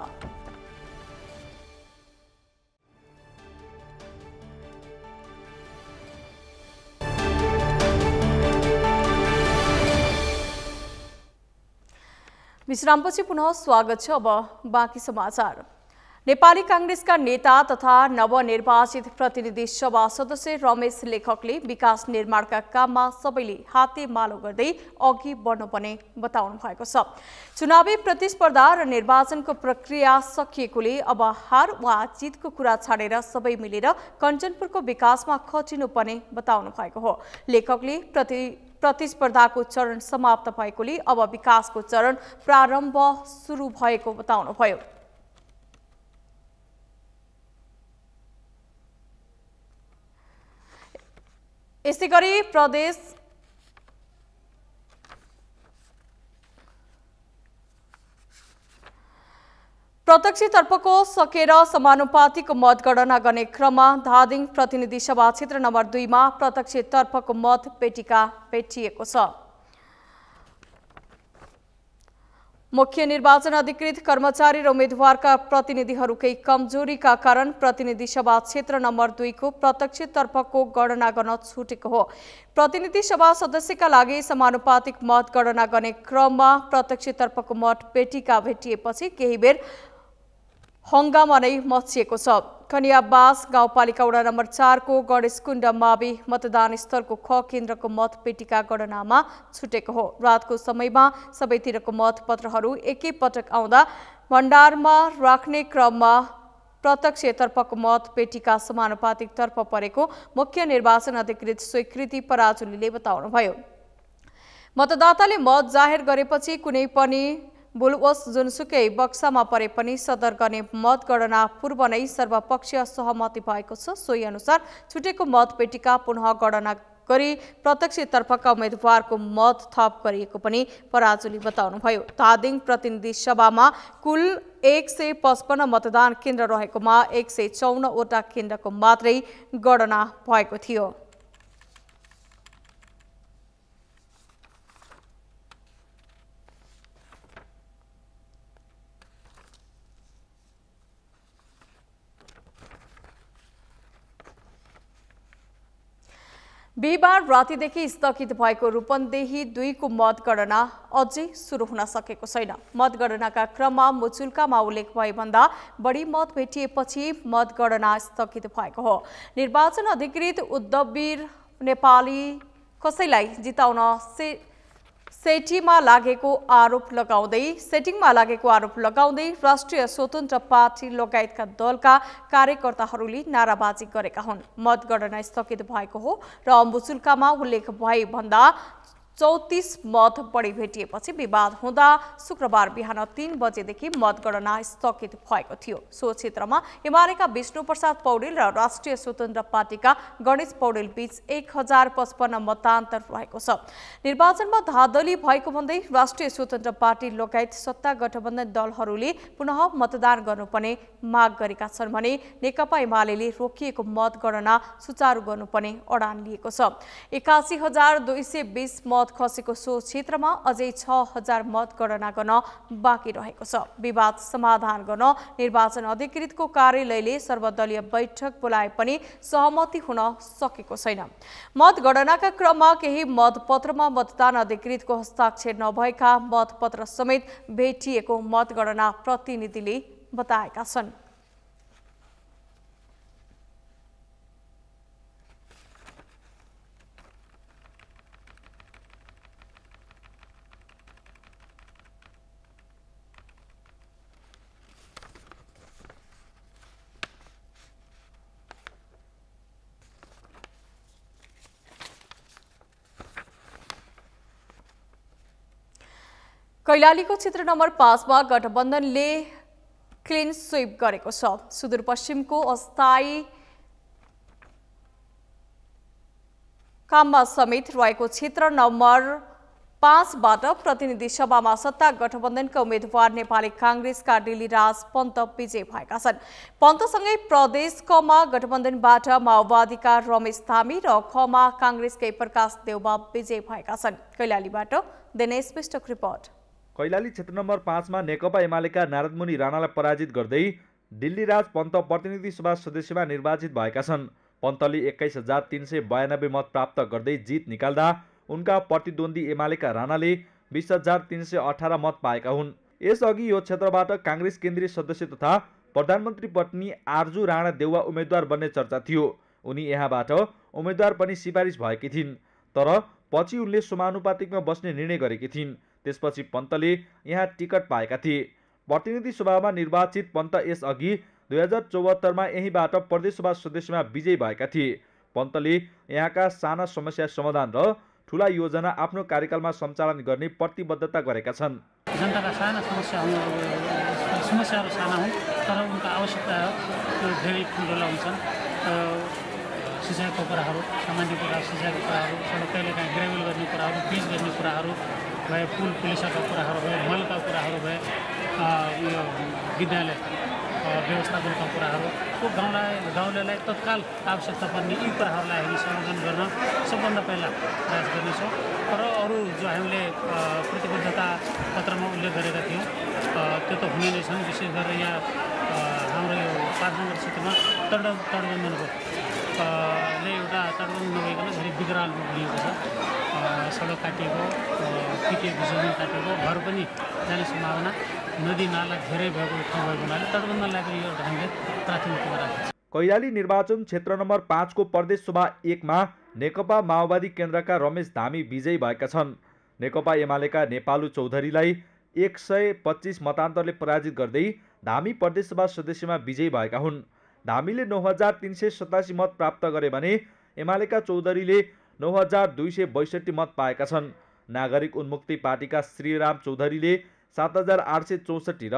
विश्रामपछि पुनः स्वागत छ। अब बाँकी समाचार। नेपाली कांग्रेसका नेता तथा नवनिर्वाचित प्रतिनिधि सभा सदस्य रमेश लेखकले विकास निर्माणका काममा सबैले हातेमालो गर्दै अघि बढ्नुपर्ने बताउनु भएको छ। चुनावी प्रतिस्पर्धा र निर्वाचनको प्रक्रिया सकिएकोले अब हार वा जितको कुरा छाडेर सबै मिलेर कञ्चनपुरको विकासमा खटिनुपर्ने बताउनु भएको हो। लेखकले प्रतिस्पर्धाको चरण समाप्त भएकोले अब विकासको चरण प्रारम्भ सुरु भएको बताउनुभयो। यसैगरी प्रत्यक्षतर्फको सकेर समानुपातिक मतगणना गर्ने क्रममा धादिङ प्रतिनिधि सभा क्षेत्र नम्बर 2 मा प्रत्यक्षतर्फको मत पेटिका पेटिएको छ। मुख्य निर्वाचन अधिकृत कर्मचारी र उम्मेदवारका प्रतिनिधिहरूकै कमजोरीका कारण प्रतिनिधि सभा क्षेत्र नम्बर 2 को प्रत्यक्षतर्फको गणना गर्न छुटेको हो। प्रतिनिधि सभा सदस्यका लागि समानुपातिक मत गणना गर्ने क्रममा प्रत्यक्षतर्फको मत पेटिका भेटिएपछि केही बेर हंगामा नै मचिएको छ। कन्याबास गाउँपालिका वडा नम्बर 4 को गणेशकुण्ड मावि मतदान स्थलको ख केन्द्रको मत पेटिका गणनामा छुटेको हो। रातको समयमा सबैतिरको मतपत्रहरू एकैपटक आउँदा भण्डारमा राख्ने क्रममा प्रत्यक्षतर्फको मत पेटिका समानुपातिक तर्फ परेको मुख्य निर्वाचन अधिकृत स्वीकृति पराजुलीले बताउनुभयो। मतदाताले मत जाहेर गरेपछि कुनै पनि बुलवस जुनसुकै बक्सामा परे पनि सदर गर्ने मतगणना पूर्व नै सर्वपक्षीय सहमति भएको छ। सोही अनुसार छुटेको मत पेटिका पुनः गणना गरी प्रत्यक्षतर्फका उम्मेदवारको मत थप गरिएको पनि पराजुली बताउनुभयो। धादिङ प्रतिनिधि सभामा कुल 155 मतदान केन्द्र रहेकोमा 154 वटा केन्द्रको मात्रै गणना भएको थियो। बिहिबार रातिदेखि स्थगित भएको रूपन्देही 2 को मतगणना अझै सुरु हुन सकेको छैन। मतगणनाका क्रममा मुचुल्कामा उल्लेख भएभन्दा बढी मत भेटिएपछि मतगणना स्थगित भएको हो। निर्वाचन अधिकृत उद्धववीर नेपाली कसैलाई जिताउन सेटिङमा लागेको आरोप लगाउँदै राष्ट्रिय स्वतन्त्र पार्टी लगायतका दलका कार्यकर्ताहरूले नाराबाजी गरेका हुन्। मतगणना स्थगित भएको हो र मुचुल्कामा उल्लेख भए भन्दा 34 मत बढी भेटिएपछि विवाद हुँदा शुक्रबार बिहान 3 बजेदेखि मतगणना स्थगित भएको थियो। सो क्षेत्रमा एमालेका विष्णुप्रसाद पौडेल र राष्ट्रिय स्वतन्त्र पार्टीका गणेश पौडेल बीच 1055 मतान्तर रहेको छ। निर्वाचनमा धाँधली भएको भन्दै राष्ट्रिय स्वतन्त्र पार्टी लगायत सत्ता गठबन्धन दलहरूले पुनः मतदान गर्नुपर्ने माग गरेका छन् भने नेकपा एमालेले रोकिएको मतगणना सुचारू गर्नुपर्ने अडान लिएको छ। 81,220 मत खसेको सो क्षेत्रमा अझै 6,000 मतगणना गर्न बाँकी रहेको छ। विवाद समाधान गर्न निर्वाचन अधिकृतको कार्यालयले सर्वदलीय बैठक बोलाए पनि सहमति हुन सकेको छैन। मतगणनाका क्रममा केही मतपत्रमा मतदान अधिकृतको हस्ताक्षर नभएका मतपत्र समेत भेटिएको मतगणना प्रतिनिधिले बताएका छन्। कैलालीको क्षेत्र नम्बर 5 मा गठबन्धनले क्लिन स्वीप गरेको छ। सुदूरपश्चिमको अस्थायी काममा समेत रहेको क्षेत्र नम्बर 5 बाट प्रतिनिधि सभामा सत्ता गठबन्धनका उम्मेदवार नेपाली कांग्रेसका डिलीराज पन्त विजय भएका छन्। पन्तसँगै प्रदेश क मा गठबन्धनबाट माओवादीका रमेश धामी र ख मा कांग्रेसकै प्रकाश देउबा विजय भएका छन्। कैलालीबाट दिनेश विष्टको रिपोर्ट। कैलाली क्षेत्र नम्बर 5 मा नेकपा एमालेका नारदमुनि राणालाई पराजित गर्दै डिल्लीराज पन्त प्रतिनिधि सभा सदस्यमा निर्वाचित भएका छन्। पन्तले 21,392 मत प्राप्त गर्दै जित निकाल्दा उनका प्रतिद्वन्दी एमालेका राणाले 20,318 मत पाएका हुन्। यसअघि यो क्षेत्रबाट कांग्रेस केन्द्रीय सदस्य तथा प्रधानमन्त्री पत्नी आरजु राणा देउवा उम्मेद्वार बन्ने चर्चा थियो। उनी यहाँबाट उम्मेद्वार पनि सिफारिस भएकी थिइन्, तर पछि उनले समानुपातिकमा बस्ने निर्णय गरेकी थिइन्। त्यसपछि पन्तले यहाँ टिकट पाएका थिए। प्रतिनिधि सभामा निर्वाचित पन्त यसअघि 2074 मा यहीँबाट प्रदेश सभा सदस्यमा विजयी भएका थिए। पन्तले यहाँका साना समस्या समाधान र ठूला योजना आफ्नो कार्यकालमा सञ्चालन गर्ने प्रतिबद्धता गरेका छन्। जनताका साना समस्याहरू साना हुन्, तर उनका आवश्यकता धेरै ठुला हुन्छन्। सिँचाइको कुराहरू, सामान्य कुराहरू, सिँचाइको कुराहरू, कहिलेकाहीँ ग्रेभल गर्ने कुराहरू, बीज गर्ने कुराहरू भए, पुल पुलिसाका कुराहरू भए, मलका कुराहरू भए, यो विद्यालय व्यवस्थापनका कुराहरूको गाउँलेलाई तत्काल आवश्यकता पर्ने यी कुराहरूलाई हामी समाधान गर्न सबभन्दा पहिला प्रयास गर्नेछौँ र अरू जो हामीले प्रतिबद्धता पत्रमा उल्लेख गरेका थियौँ त्यो त हुने नै छन्। विशेष गरेर यहाँ हाम्रो यो 5 नम्बर क्षेत्रमा तटबन्धनको एउटा तटबन्ध नभइकन धेरै विकराल रूप लिएको छ। सडक काटिएको, पिटिएको जमिन काटिएको, घर पनि जाने सम्भावना, नदी नाला धेरै भएको ठाउँ भएको हुनाले तटबन्धलाई पनि यो एउटा हामीले प्राथमिकता राखेको छ। कैलाली निर्वाचन क्षेत्र नम्बर 5 को प्रदेश सभा 1 मा नेकपा माओवादी केन्द्रका रमेश धामी विजयी भएका छन्। नेकपा एमालेका नेपालु चौधरीलाई 125 मतान्तरले पराजित गर्दै धामी प्रदेश सभा सदस्यमा विजयी भएका हुन्। धामीले 9387 मत प्राप्त गरे भने एमालेका चौधरीले 9262 मत पाएका छन्। नागरिक उन्मुक्ति पार्टीका श्रीराम चौधरीले 7864 र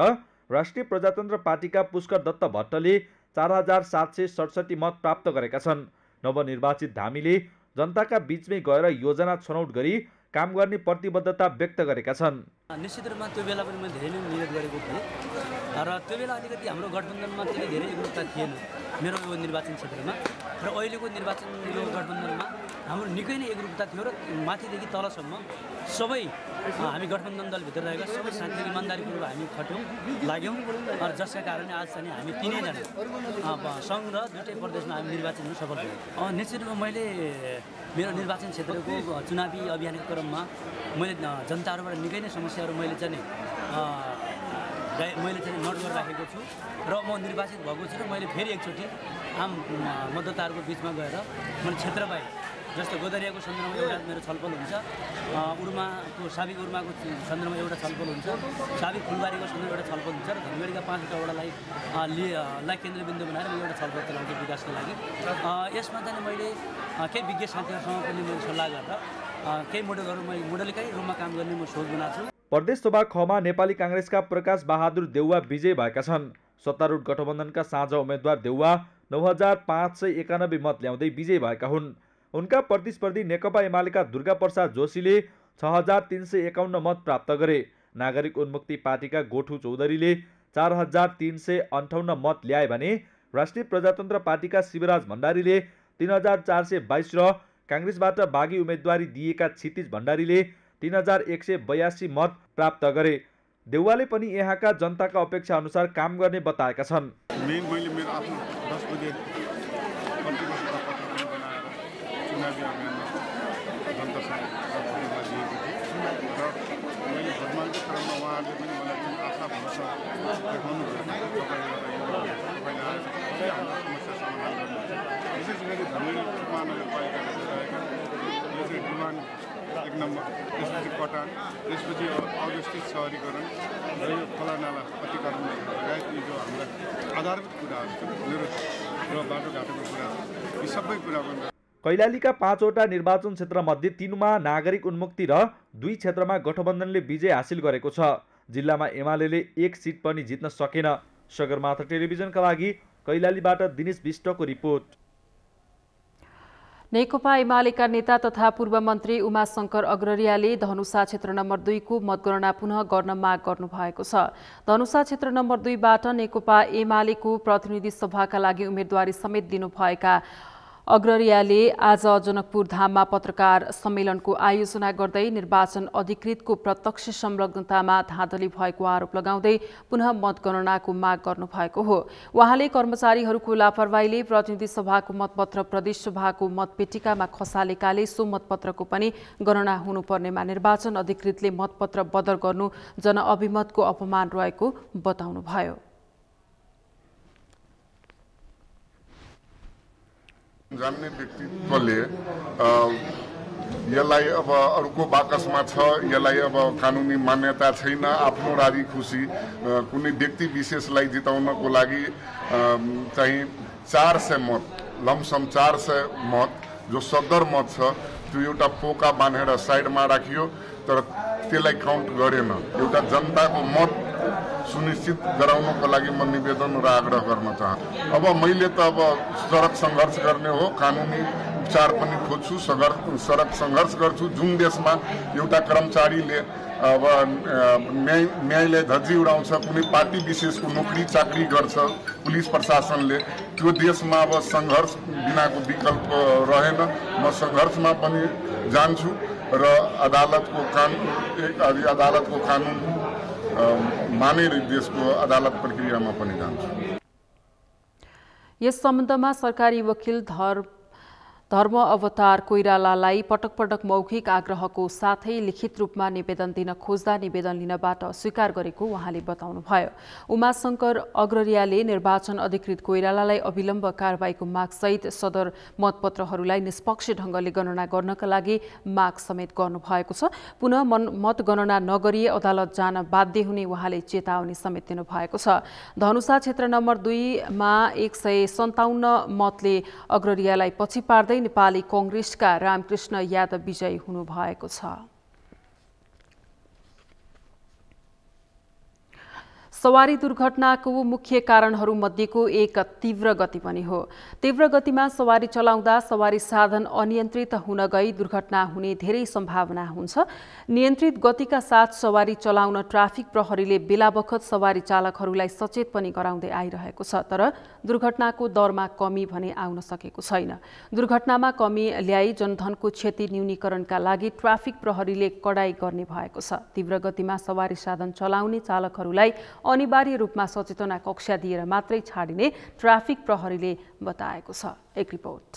राष्ट्रिय प्रजातन्त्र पार्टीका पुष्कर दत्त भट्टले 4767 मत प्राप्त गरेका छन्। नवनिर्वाचित धामीले जनताका बीचमै गएर योजना छनौट गरी काम गर्ने प्रतिबद्धता व्यक्त गरेका छन्। निश्चित रूपमा त्यो बेला पनि मैले धेरै नै निवेदन गरेको थिएँ र त्यो बेला अलिकति हाम्रो गठबन्धनमा त्यति धेरै एकरूपता थिएन मेरो यो निर्वाचन क्षेत्रमा र अहिलेको निर्वाचन यो गठबन्धनमा हाम्रो निकै नै एकरूपता थियो र माथिदेखि तलसम्म सबै हामी गठबन्धन दलभित्र रहेका सबै साथीहरू इमान्दारीपूर्वक हामी खट्यौँ लाग्यौँ र जसका कारणले आज चाहिँ हामी तीनैजना सङ्घ र दुईटै प्रदेशमा हामी निर्वाचनमा सफल भयौँ। निश्चित रूपमा मैले मेरो निर्वाचन क्षेत्रको चुनावी अभियानको क्रममा मैले जनताहरूबाट निकै नै समस्याहरू मैले चाहिँ नोट गरेर राखेको छु र म निर्वाचित भएको छु र मैले फेरि एकचोटि आम मतदाताहरूको बिचमा गएर मैले क्षेत्रबाहिर जस्तो गोदरियाको सन्दर्भमा एउटा मेरो छलफल हुन्छ, उर्माको साबिक उर्माको सन्दर्भमा एउटा छलफल हुन्छ, साबिक फुलबारीको सन्दर्भमा एउटा छलफल हुन्छ र धनगढीका 5वटा वडालाई केन्द्रबिन्दु बनाएर म एउटा छलफल चलाउँछु विकासको लागि। यसमा चाहिँ मैले केही विज्ञ साथीहरूसँग पनि मैले सल्लाह गरेर केही मोडलहरू मैले मोडलकै रूपमा काम गर्ने म सोच बनाएको छु। प्रदेश सभा खमा नेपाली कांग्रेसका प्रकाश बहादुर देउवा विजयी भएका छन्। सत्तारूढ गठबन्धनका साझा उम्मेद्वार देउवा 9591 मत ल्याउँदै विजयी भएका हुन्। उनका प्रतिस्पर्धी नेकपा एमालेका दुर्गा प्रसाद जोशीले 6351 मत प्राप्त गरे। नागरिक उन्मुक्ति पार्टीका गोठु चौधरीले 4358 मत ल्याए भने राष्ट्रिय प्रजातन्त्र पार्टीका शिवराज भण्डारीले 3422 र कांग्रेसबाट बागी उम्मेदवारी दिएका क्षितिज भण्डारीले 3182 मत प्राप्त गरे। देउवाले पनि यहाँका जनताका अपेक्षा अनुसार काम गर्ने बताएका छन्। मैले मेरो आफ्नो 10 बजे प्रतिबद्धता पत्र बनाएर चुनावी अभियानमा जनतासँग प्रतिबद्धता दिएको थिएँ र मैले भ्रमणको क्रममा उहाँहरूले पनि मलाई जुन आशा भरोसा देखाउनु भएको तपाईँले आएर सबै हाम्रो समस्या समाधान गर्नुहुन्छ। विशेष गरी धनगढी महानगरपालिकाले रहेका यो चाहिँ डिमान्ड 1 नम्बर, त्यसपछि कटान, त्यसपछि अवस्थित सहरीकरण र यो खोलानाला अतिक्रमण लगायत यी जो हाम्रा आधारभूत कुराहरू छन् मेरो र बाटोघाटोको कुरा छ, यी सबै कुरा पनि। कैलालीका 5वटा निर्वाचन क्षेत्र मध्ये 3मा नागरिक उन्मुक्ति र 2 क्षेत्रमा गठबन्धनले विजय हासिल गरेको छ। जिल्लामा एमालेले 1 सिट पनि जित्न सकेन। सगरमाथा टेलिभिजनका लागि कैलालीबाट दिनेश विष्टको रिपोर्ट। नेकपा एमालेका नेता तथा पूर्व मन्त्री उमाशंकर अग्ररियाले धनुषा क्षेत्र नम्बर 2 को मतगणना पुनः गर्न माग गर्नुभएको छ। धनुषा क्षेत्र नम्बर 2 बाट नेकपा एमालेको प्रतिनिधि सभाका लागि उम्मेदवारी समेत दिनुभएका अग्ररियाले आज जनकपुर धाममा पत्रकार सम्मेलनको आयोजना गर्दै निर्वाचन अधिकृतको प्रत्यक्ष संलग्नतामा धाँधली भएको आरोप लगाउँदै पुनः मतगणनाको माग गर्नुभएको हो। उहाँले कर्मचारीहरूको लापरवाहीले प्रतिनिधि सभाको मतपत्र प्रदेश सभाको मतपेटिकामा खसालेकाले सो मतपत्रको पनि गणना हुनुपर्नेमा निर्वाचन अधिकृतले मतपत्र बदल गर्नु जनअभिमतको अपमान रहेको बताउनुभयो। जान्ने व्यक्तित्वले यसलाई अब अरूको बाकसमा छ, यसलाई अब कानुनी मान्यता छैन, आफ्नो राजी खुसी कुनै व्यक्ति विशेषलाई जिताउनको लागि चाहिँ 400 मत, लमसम 400 मत जो सदर मत छ त्यो एउटा पोका बाँधेर साइडमा राखियो, तर त्यसलाई काउन्ट गरेन। एउटा जनताको मत सुनिश्चित गराउनको लागि म निवेदन र आग्रह गर्न चाहन्छु। अब मैले त अब सडक सङ्घर्ष गर्ने हो, कानुनी उपचार पनि खोज्छु, सडक सङ्घर्ष गर्छु। जुन देशमा एउटा कर्मचारीले अब न्यायलाई धज्जी उडाउँछ, कुनै पार्टी विशेषको नोकरी चाकरी गर्छ पुलिस प्रशासनले, त्यो देशमा अब सङ्घर्ष बिनाको विकल्प रहेन। म सङ्घर्षमा पनि जान्छु र अदालतको कानुन मानेर देशको अदालत प्रक्रियामा पनि जान्छु। यस सम्बन्धमा सरकारी वकिल धर्म अवतार कोइरालालाई पटक पटक मौखिक आग्रहको साथै लिखित रूपमा निवेदन दिन खोज्दा निवेदन लिनबाट अस्वीकार गरेको उहाँले बताउनुभयो। उमाशंकर अग्ररियाले निर्वाचन अधिकृत कोइरालालाई अविलम्ब कारबाहीको मागसहित सदर मतपत्रहरूलाई निष्पक्ष ढङ्गले गणना गर्नका लागि माग समेत गर्नुभएको छ। पुनः मतगणना नगरिए अदालत जान बाध्य हुने उहाँले चेतावनी समेत दिनुभएको छ। धनुषा क्षेत्र नम्बर 2 मा 157 मतले अग्ररियालाई पछि पार्दै नेपाली कांग्रेसका रामकृष्ण यादव विजयी हुनुभएको छ। सवारी दुर्घटनाको मुख्य कारणहरू मध्येको एक तीव्र गति पनि हो। तीव्र गतिमा सवारी चलाउँदा सवारी साधन अनियन्त्रित हुन गई दुर्घटना हुने धेरै सम्भावना हुन्छ। नियन्त्रित गतिका साथ सवारी चलाउन ट्राफिक प्रहरीले बेलाबखत सवारी चालकहरूलाई सचेत पनि गराउँदै आइरहेको छ, तर दुर्घटनाको दरमा कमी भने आउन सकेको छैन। दुर्घटनामा कमी ल्याई जनधनको क्षति न्यूनीकरणका लागि ट्राफिक प्रहरीले कडाई गर्ने भएको छ। तीव्र गतिमा सवारी साधन चलाउने चालकहरूलाई अनिवार्य रूपमा सचेतना कक्षा दिएर मात्रै छाडिने ट्राफिक प्रहरीले बताएको छ। एक रिपोर्ट।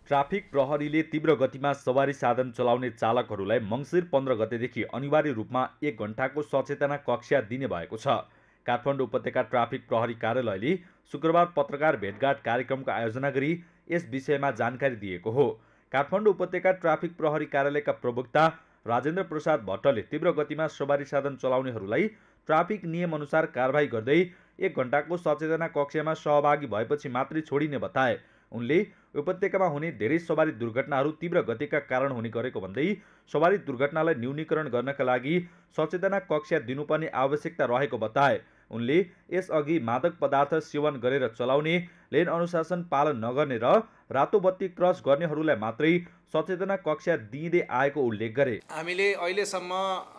ट्राफिक प्रहरीले तीव्र गतिमा सवारी साधन चलाउने चालकहरूलाई मङ्सिर 15 गतेदेखि अनिवार्य रूपमा 1 घण्टाको सचेतना कक्षा दिने भएको छ। काठमाडौँ उपत्यका ट्राफिक प्रहरी कार्यालयले शुक्रबार पत्रकार भेटघाट कार्यक्रमको आयोजना गरी यस विषयमा जानकारी दिएको हो। काठमाडौँ उपत्यका ट्राफिक प्रहरी कार्यालयका प्रवक्ता राजेन्द्र प्रसाद भट्टले तीव्र गतिमा सवारी साधन चलाउनेहरूलाई ट्राफिक नियम अनुसार कारबाही गर्दै 1 घण्टाको सचेतना कक्षामा सहभागी भएपछि मात्रै छोडिने बताए। उनले उपत्यकामा हुने धेरै सवारी दुर्घटनाहरू तीव्र गतिका कारण हुने गरेको भन्दै सवारी दुर्घटनालाई न्यूनीकरण गर्नका लागि सचेतना कक्षा दिनुपर्ने आवश्यकता रहेको बताए। उनले यसअघि मादक पदार्थ सेवन गरेर चलाउने, लेन अनुशासन पालन नगर्ने र रातो बत्ती क्रस गर्नेहरूलाई मात्रै सचेतना कक्षा दिँदै आएको उल्लेख गरे। हामीले अहिलेसम्म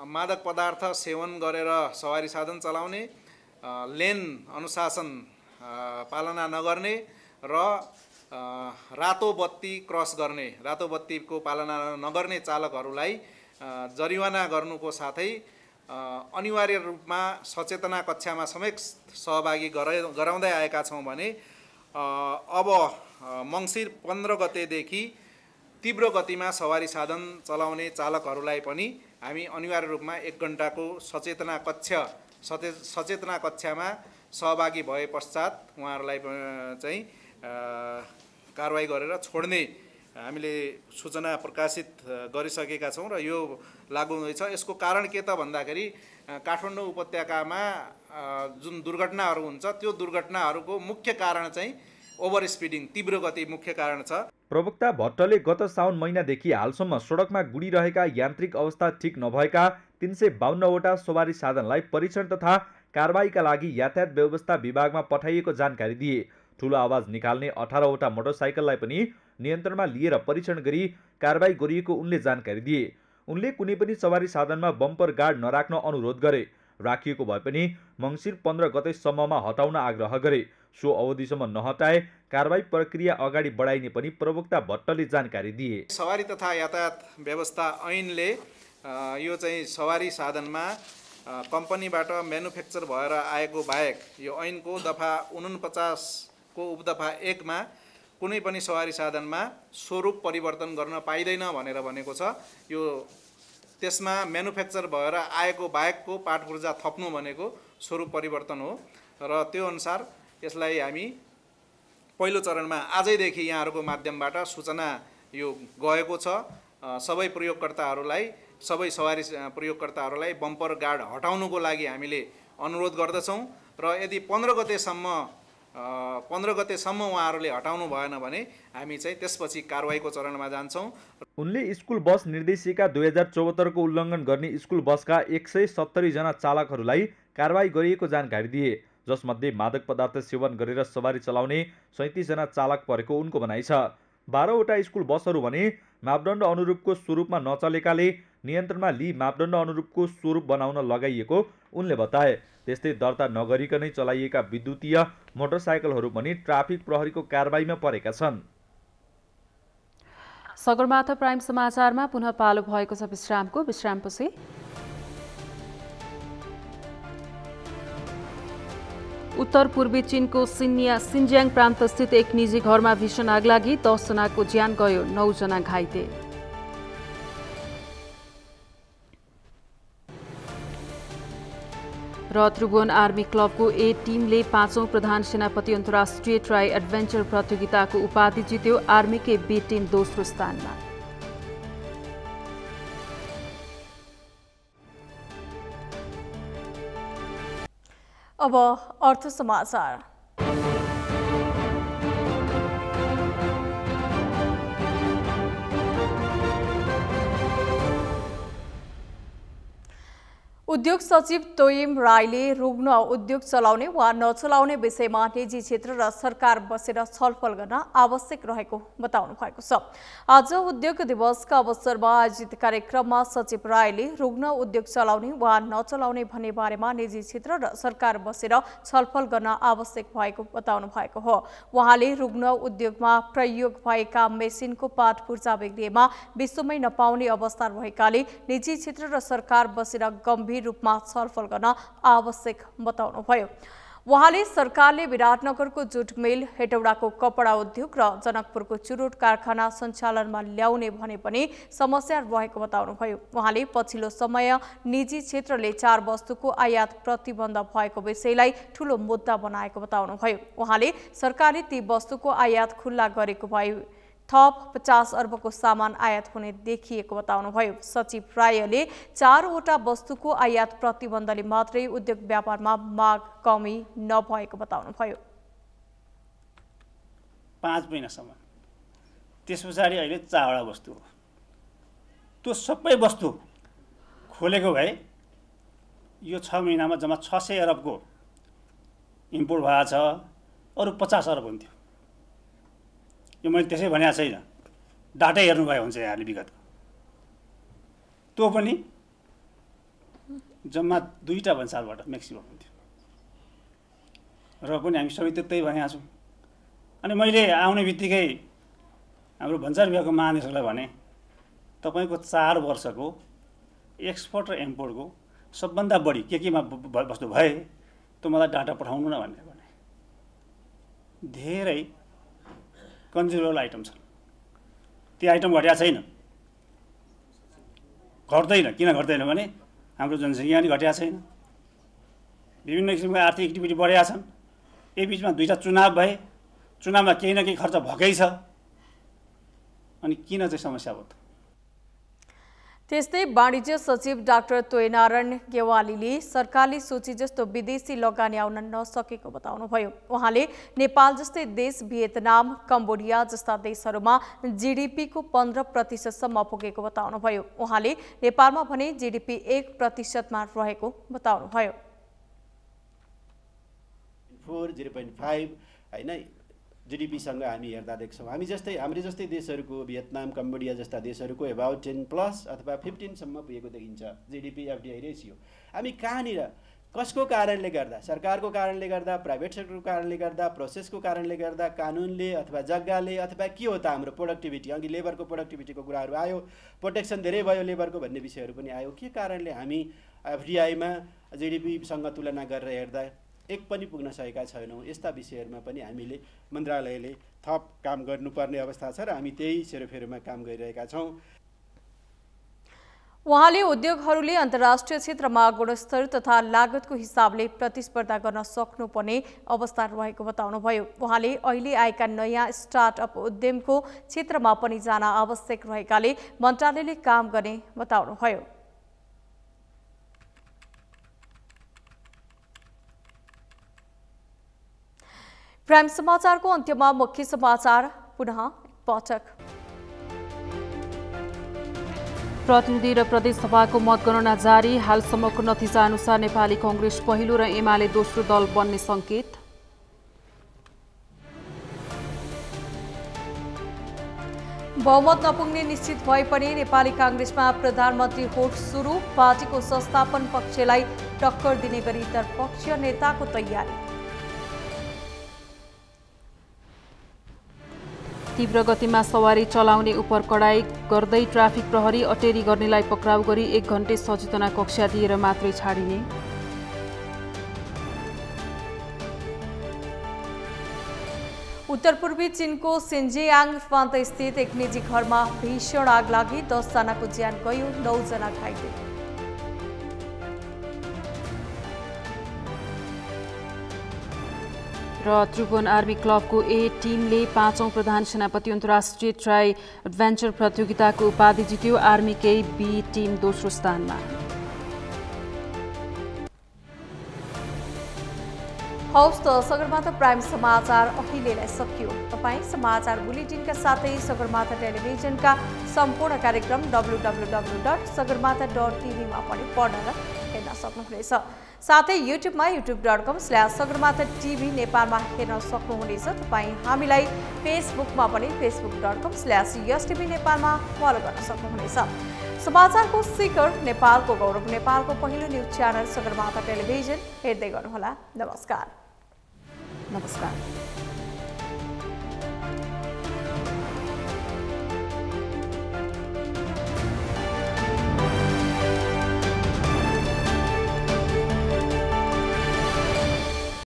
मादक पदार्थ सेवन गरेर सवारी साधन चलाउने, लेन अनुशासन पालना नगर्ने र रातो बत्ती क्रस गर्ने, रातो बत्तीको पालना नगर्ने चालकहरूलाई जरिवाना गर्नुको साथै अनिवार्य रूपमा सचेतना कक्षामा समेत सहभागी गराउँदै आएका छौँ भने अब मङ्सिर 15 गतेदेखि तीव्र गतिमा सवारी साधन चलाउने चालकहरूलाई पनि हामी अनिवार्य रूपमा 1 घण्टाको सचेतना कक्षामा सहभागी भए पश्चात उहाँहरूलाई चाहिँ कारवाही गरेर छोड्ने हामीले सूचना प्रकाशित गरिसकेका छौँ र यो लागू हुँदैछ। यसको कारण के त भन्दाखेरि काठमाडौँ उपत्यकामा जुन दुर्घटनाहरू हुन्छ त्यो दुर्घटनाहरूको मुख्य कारण चाहिँ ओभर स्पिडिङ, तीव्र गति मुख्य कारण छ। प्रवक्ता भट्टले गत साउन महिनादेखि हालसम्म सडकमा गुडिरहेका यान्त्रिक अवस्था ठिक नभएका 352 वटा सवारी साधनलाई परीक्षण तथा कारबाहीका लागि यातायात व्यवस्था विभागमा पठाइएको जानकारी दिए। ठुलो आवाज निकाल्ने 18 वटा मोटरसाइकललाई पनि नियन्त्रणमा लिएर परीक्षण गरी कारबाही गरिएको उनले जानकारी दिए। उनले कुनै पनि सवारी साधनमा बम्पर गार्ड नराख्न अनुरोध गरे। राखिएको भए पनि मङ्सिर 15 गतेसम्ममा हटाउन आग्रह गरे। सो अवधिसम्म नहटाए कारबाही प्रक्रिया अगाडि बढाइने पनि प्रवक्ता भट्टले जानकारी दिए। सवारी तथा यातायात व्यवस्था ऐनले यो चाहिँ सवारी साधनमा कम्पनीबाट म्यानुफ्याक्चर भएर आएको बाहेक यो ऐनको दफा 49 को उपदफा 1 मा कुनै पनि सवारी साधनमा स्वरूप परिवर्तन गर्न पाइँदैन भनेर भनेको छ। यो त्यसमा म्यानुफ्याक्चर भएर आएको बाहेकको पाटपुर्जा थप्नु भनेको स्वरूप परिवर्तन हो र त्यो अनुसार यसलाई हामी पहिलो चरणमा आजैदेखि यहाँहरूको माध्यमबाट सूचना यो गएको छ। सबै प्रयोगकर्ताहरूलाई, सबै सवारी प्रयोगकर्ताहरूलाई बम्पर गार्ड हटाउनुको लागि हामीले अनुरोध गर्दछौँ र यदि 15 गतेसम्म उहाँहरूले हटाउनु भएन भने हामी चाहिँ त्यसपछि कारवाहीको चरणमा जान्छौँ। उनले स्कुल बस निर्देशिका 2074 को उल्लङ्घन गर्ने स्कुल बसका 170 जना चालकहरूलाई कारवाही गरिएको जानकारी दिए, जसमध्ये मादक पदार्थ सेवन गरेर सवारी चलाउने 37 जना चालक परेको उनको भनाइ छ। 12वटा स्कुल बसहरू भने मापदण्ड अनुरूपको स्वरूपमा नचलेकाले नियन्त्रणमा लिई मापदण्ड अनुरूपको स्वरूप बनाउन लगाइएको उनले बताए। त्यस्तै दर्ता नगरिकनै चलाइएका विद्युतीय मोटरसाइकलहरू पनि ट्राफिक प्रहरीको कारबाहीमा परेका छन्। सगरमाथा प्राइम समाचारमा पुनः पालो भएको छ विश्रामको। विश्रामपछि उत्तर पूर्वी चीनको सिन्ज्याङ प्रान्तस्थित एक निजी घरमा भीषण आगलागी, 10 जनाको ज्यान गयो, 9 जना घाइते। र त्रिभुवन आर्मी क्लबको ए टिमले 5औं प्रधान सेनापति अन्तर्राष्ट्रिय ट्राई एडभेन्चर प्रतियोगिताको उपाधि जित्यो। आर्मीकै बी टिम दोस्रो स्थानमा। अब अर्थ समाचार। उद्योग सचिव तोइम राईले रुग्ण उद्योग चलाउने वा नचलाउने विषयमा निजी क्षेत्र र सरकार बसेर छलफल गर्न आवश्यक रहेको बताउनु भएको छ। आज उद्योग दिवसका अवसरमा आयोजित कार्यक्रममा सचिव राईले रुग्ण उद्योग चलाउने वा नचलाउने भन्ने बारेमा निजी क्षेत्र र सरकार बसेर छलफल गर्न आवश्यक भएको बताउनु भएको हो। उहाँले रुग्ण उद्योगमा प्रयोग भएका मेसिनको पाठ पूर्जा बिग्रिएमा विश्वमै नपाउने अवस्था रहेकाले निजी क्षेत्र र सरकार बसेर गम्भीर रूपमा छलफल गर्न आवश्यक बताउनुभयो। उहाँले सरकारले विराटनगरको जुट मिल, हेटौडाको कपडा उद्योग र जनकपुरको चुरोट कारखाना सञ्चालनमा ल्याउने भने पनि समस्या रहेको बताउनुभयो। उहाँले पछिल्लो समय निजी क्षेत्रले 4 वस्तुको आयात प्रतिबन्ध भएको विषयलाई ठूलो मुद्दा बनाएको बताउनुभयो। उहाँले सरकारले ती वस्तुको आयात खुल्ला गरेको भए थप 50 अर्बको सामान आयात हुने देखिएको बताउनुभयो। सचिव रायले 4वटा वस्तुको आयात प्रतिबन्धले मात्रै उद्योग व्यापारमा माग कमी नभएको बताउनुभयो। 5 महिनासम्म, त्यस पछाडि अहिले 4वटा वस्तु हो। त्यो सबै वस्तु खोलेको भए यो 6 महिनामा जम्मा 600 अरबको इम्पोर्ट भएको छ, अरू 50 अरब हुन्थ्यो। यो मैले त्यसै भनेको छैन, डाटा हेर्नुभयो हुन्छ यहाँले विगतको। त्यो पनि जम्मा 2टा भन्सारबाट म्याक्सिमम हुन्थ्यो र पनि हामी सबै त्यही भनेका छौँ। अनि मैले आउने बित्तिकै हाम्रो भन्सार विभागको महानिर्देशकलाई भने तपाईँको 4 वर्षको एक्सपोर्ट र इम्पोर्टको सबभन्दा बढी केमा वस्तु भए त्यो मलाई डाटा पठाउनु न भन्ने भने। धेरै कन्ज्युमेबल आइटम छ, त्यो आइटम घटेको छैन, घट्दैन। किन घट्दैन भने हाम्रो जनसङ्ख्या नि घटेको छैन, विभिन्न किसिमको आर्थिक एक्टिभिटी बढेका छन्। यही बिचमा 2टा चुनाव भए, चुनावमा केही न केही खर्च भएकै छ, अनि किन चाहिँ समस्या भयो त? त्यस्तै वाणिज्य सचिव डाक्टर तोयनारायण गेवालीले सरकारले सोचे जस्तो विदेशी लगानी आउन नसकेको बताउनुभयो। उहाँले नेपाल जस्तै देश, भियतनाम, कम्बोडिया जस्ता देशहरूमा जीडीपीको 15% पुगेको बताउनुभयो। उहाँले नेपालमा भने जीडीपी 1% रहेको बताउनुभयो। 0.5 हैन जीडीपीसँग हामी हेर्दा देख्छौँ। हाम्रै जस्तै देशहरूको, भियतनाम, कम्बोडिया जस्ता देशहरूको अबाउट 10+ अथवा 15सम्म पुगेको देखिन्छ जीडीपी एफडीआई रेसियो। हामी कहाँनिर कसको कारणले गर्दा, सरकारको कारणले गर्दा, प्राइभेट सेक्टरको कारणले गर्दा, प्रोसेसको कारणले गर्दा, कानुनले अथवा जग्गाले अथवा के हो त हाम्रो प्रोडक्टिभिटी, अघि लेबरको प्रोडक्टिभिटीको कुराहरू आयो, प्रोटेक्सन धेरै भयो लेबरको भन्ने विषयहरू पनि आयो। के कारणले हामी एफडीआईमा जीडीपीसँग तुलना गरेर हेर्दा एक पनि पुग्न सकेका छैनौँ? यस्ता विषयहरूमा पनि हामीले मन्त्रालयले थप काम गर्नुपर्ने अवस्था छ र हामी त्यही सेरोफेरोमा काम गरिरहेका छौँ। उहाँले उद्योगहरूले अन्तर्राष्ट्रिय क्षेत्रमा गुणस्तर तथा लागतको हिसाबले प्रतिस्पर्धा गर्न सक्नुपर्ने अवस्था रहेको बताउनुभयो। उहाँले अहिले आएका नयाँ स्टार्टअप उद्यमको क्षेत्रमा पनि जान आवश्यक रहेकाले मन्त्रालयले काम गर्ने बताउनुभयो। प्राइम समाचारको अन्त्यमा मुख्य समाचार पुनः पटक। प्रतिनिधि र प्रदेश सभाको मतगणना जारी, हालसम्मको नतिजा अनुसार नेपाली कांग्रेस पहिलो र एमाले दोस्रो दल बन्ने संकेत। बहुमत नपुग्ने निश्चित भए पनि नेपाली कांग्रेसमा प्रधानमन्त्री होड सुरु पार्टीको संस्थापन पक्षलाई टक्कर दिने गरी दलपक्षीय नेताको तयारी। तीव्र गतिमा सवारी चलाउने उपर कडाई गर्दै ट्राफिक प्रहरी अटेरी गर्नेलाई पक्राउ गरी 1 घण्टे सचेतना कक्षा दिएर मात्रै छाडिने। उत्तर पूर्वी चीनको सिन्जियाङ प्रान्त स्थित एक निजी घरमा भीषण आग लागि 10 जनाको ज्यान गयो, 9 जना घाइते। र त्रिभुवन आर्मी क्लबको ए टिमले 5औं प्रधान सेनापति अन्तर्राष्ट्रिय ट्राई एडभेन्चर प्रतियोगिताको उपाधि जित्यो। आर्मीकै बी टिम दोस्रो स्थानमा। हौस् त सगरमाथा प्राइम समाचार अहिलेलाई सकियो। तपाईँ समाचार बुलेटिनका साथै सगरमाथा टेलिभिजनका सम्पूर्ण कार्यक्रम www.sagarmatha.tv मा पनि पढ्न र हेर्न सक्नुहुनेछ। साथै युट्युबमा youtube.com/sagarmatha.tv नेपालमा हेर्न सक्नुहुनेछ। तपाईँ हामीलाई फेसबुकमा पनि facebook.com/yastv नेपालमा फलो गर्न सक्नुहुनेछ। समाचारको शिखर नेपालको गौरव नेपालको पहिलो न्युज च्यानल सगरमाथा टेलिभिजन हेर्दै गर्नुहोला। नमस्कार।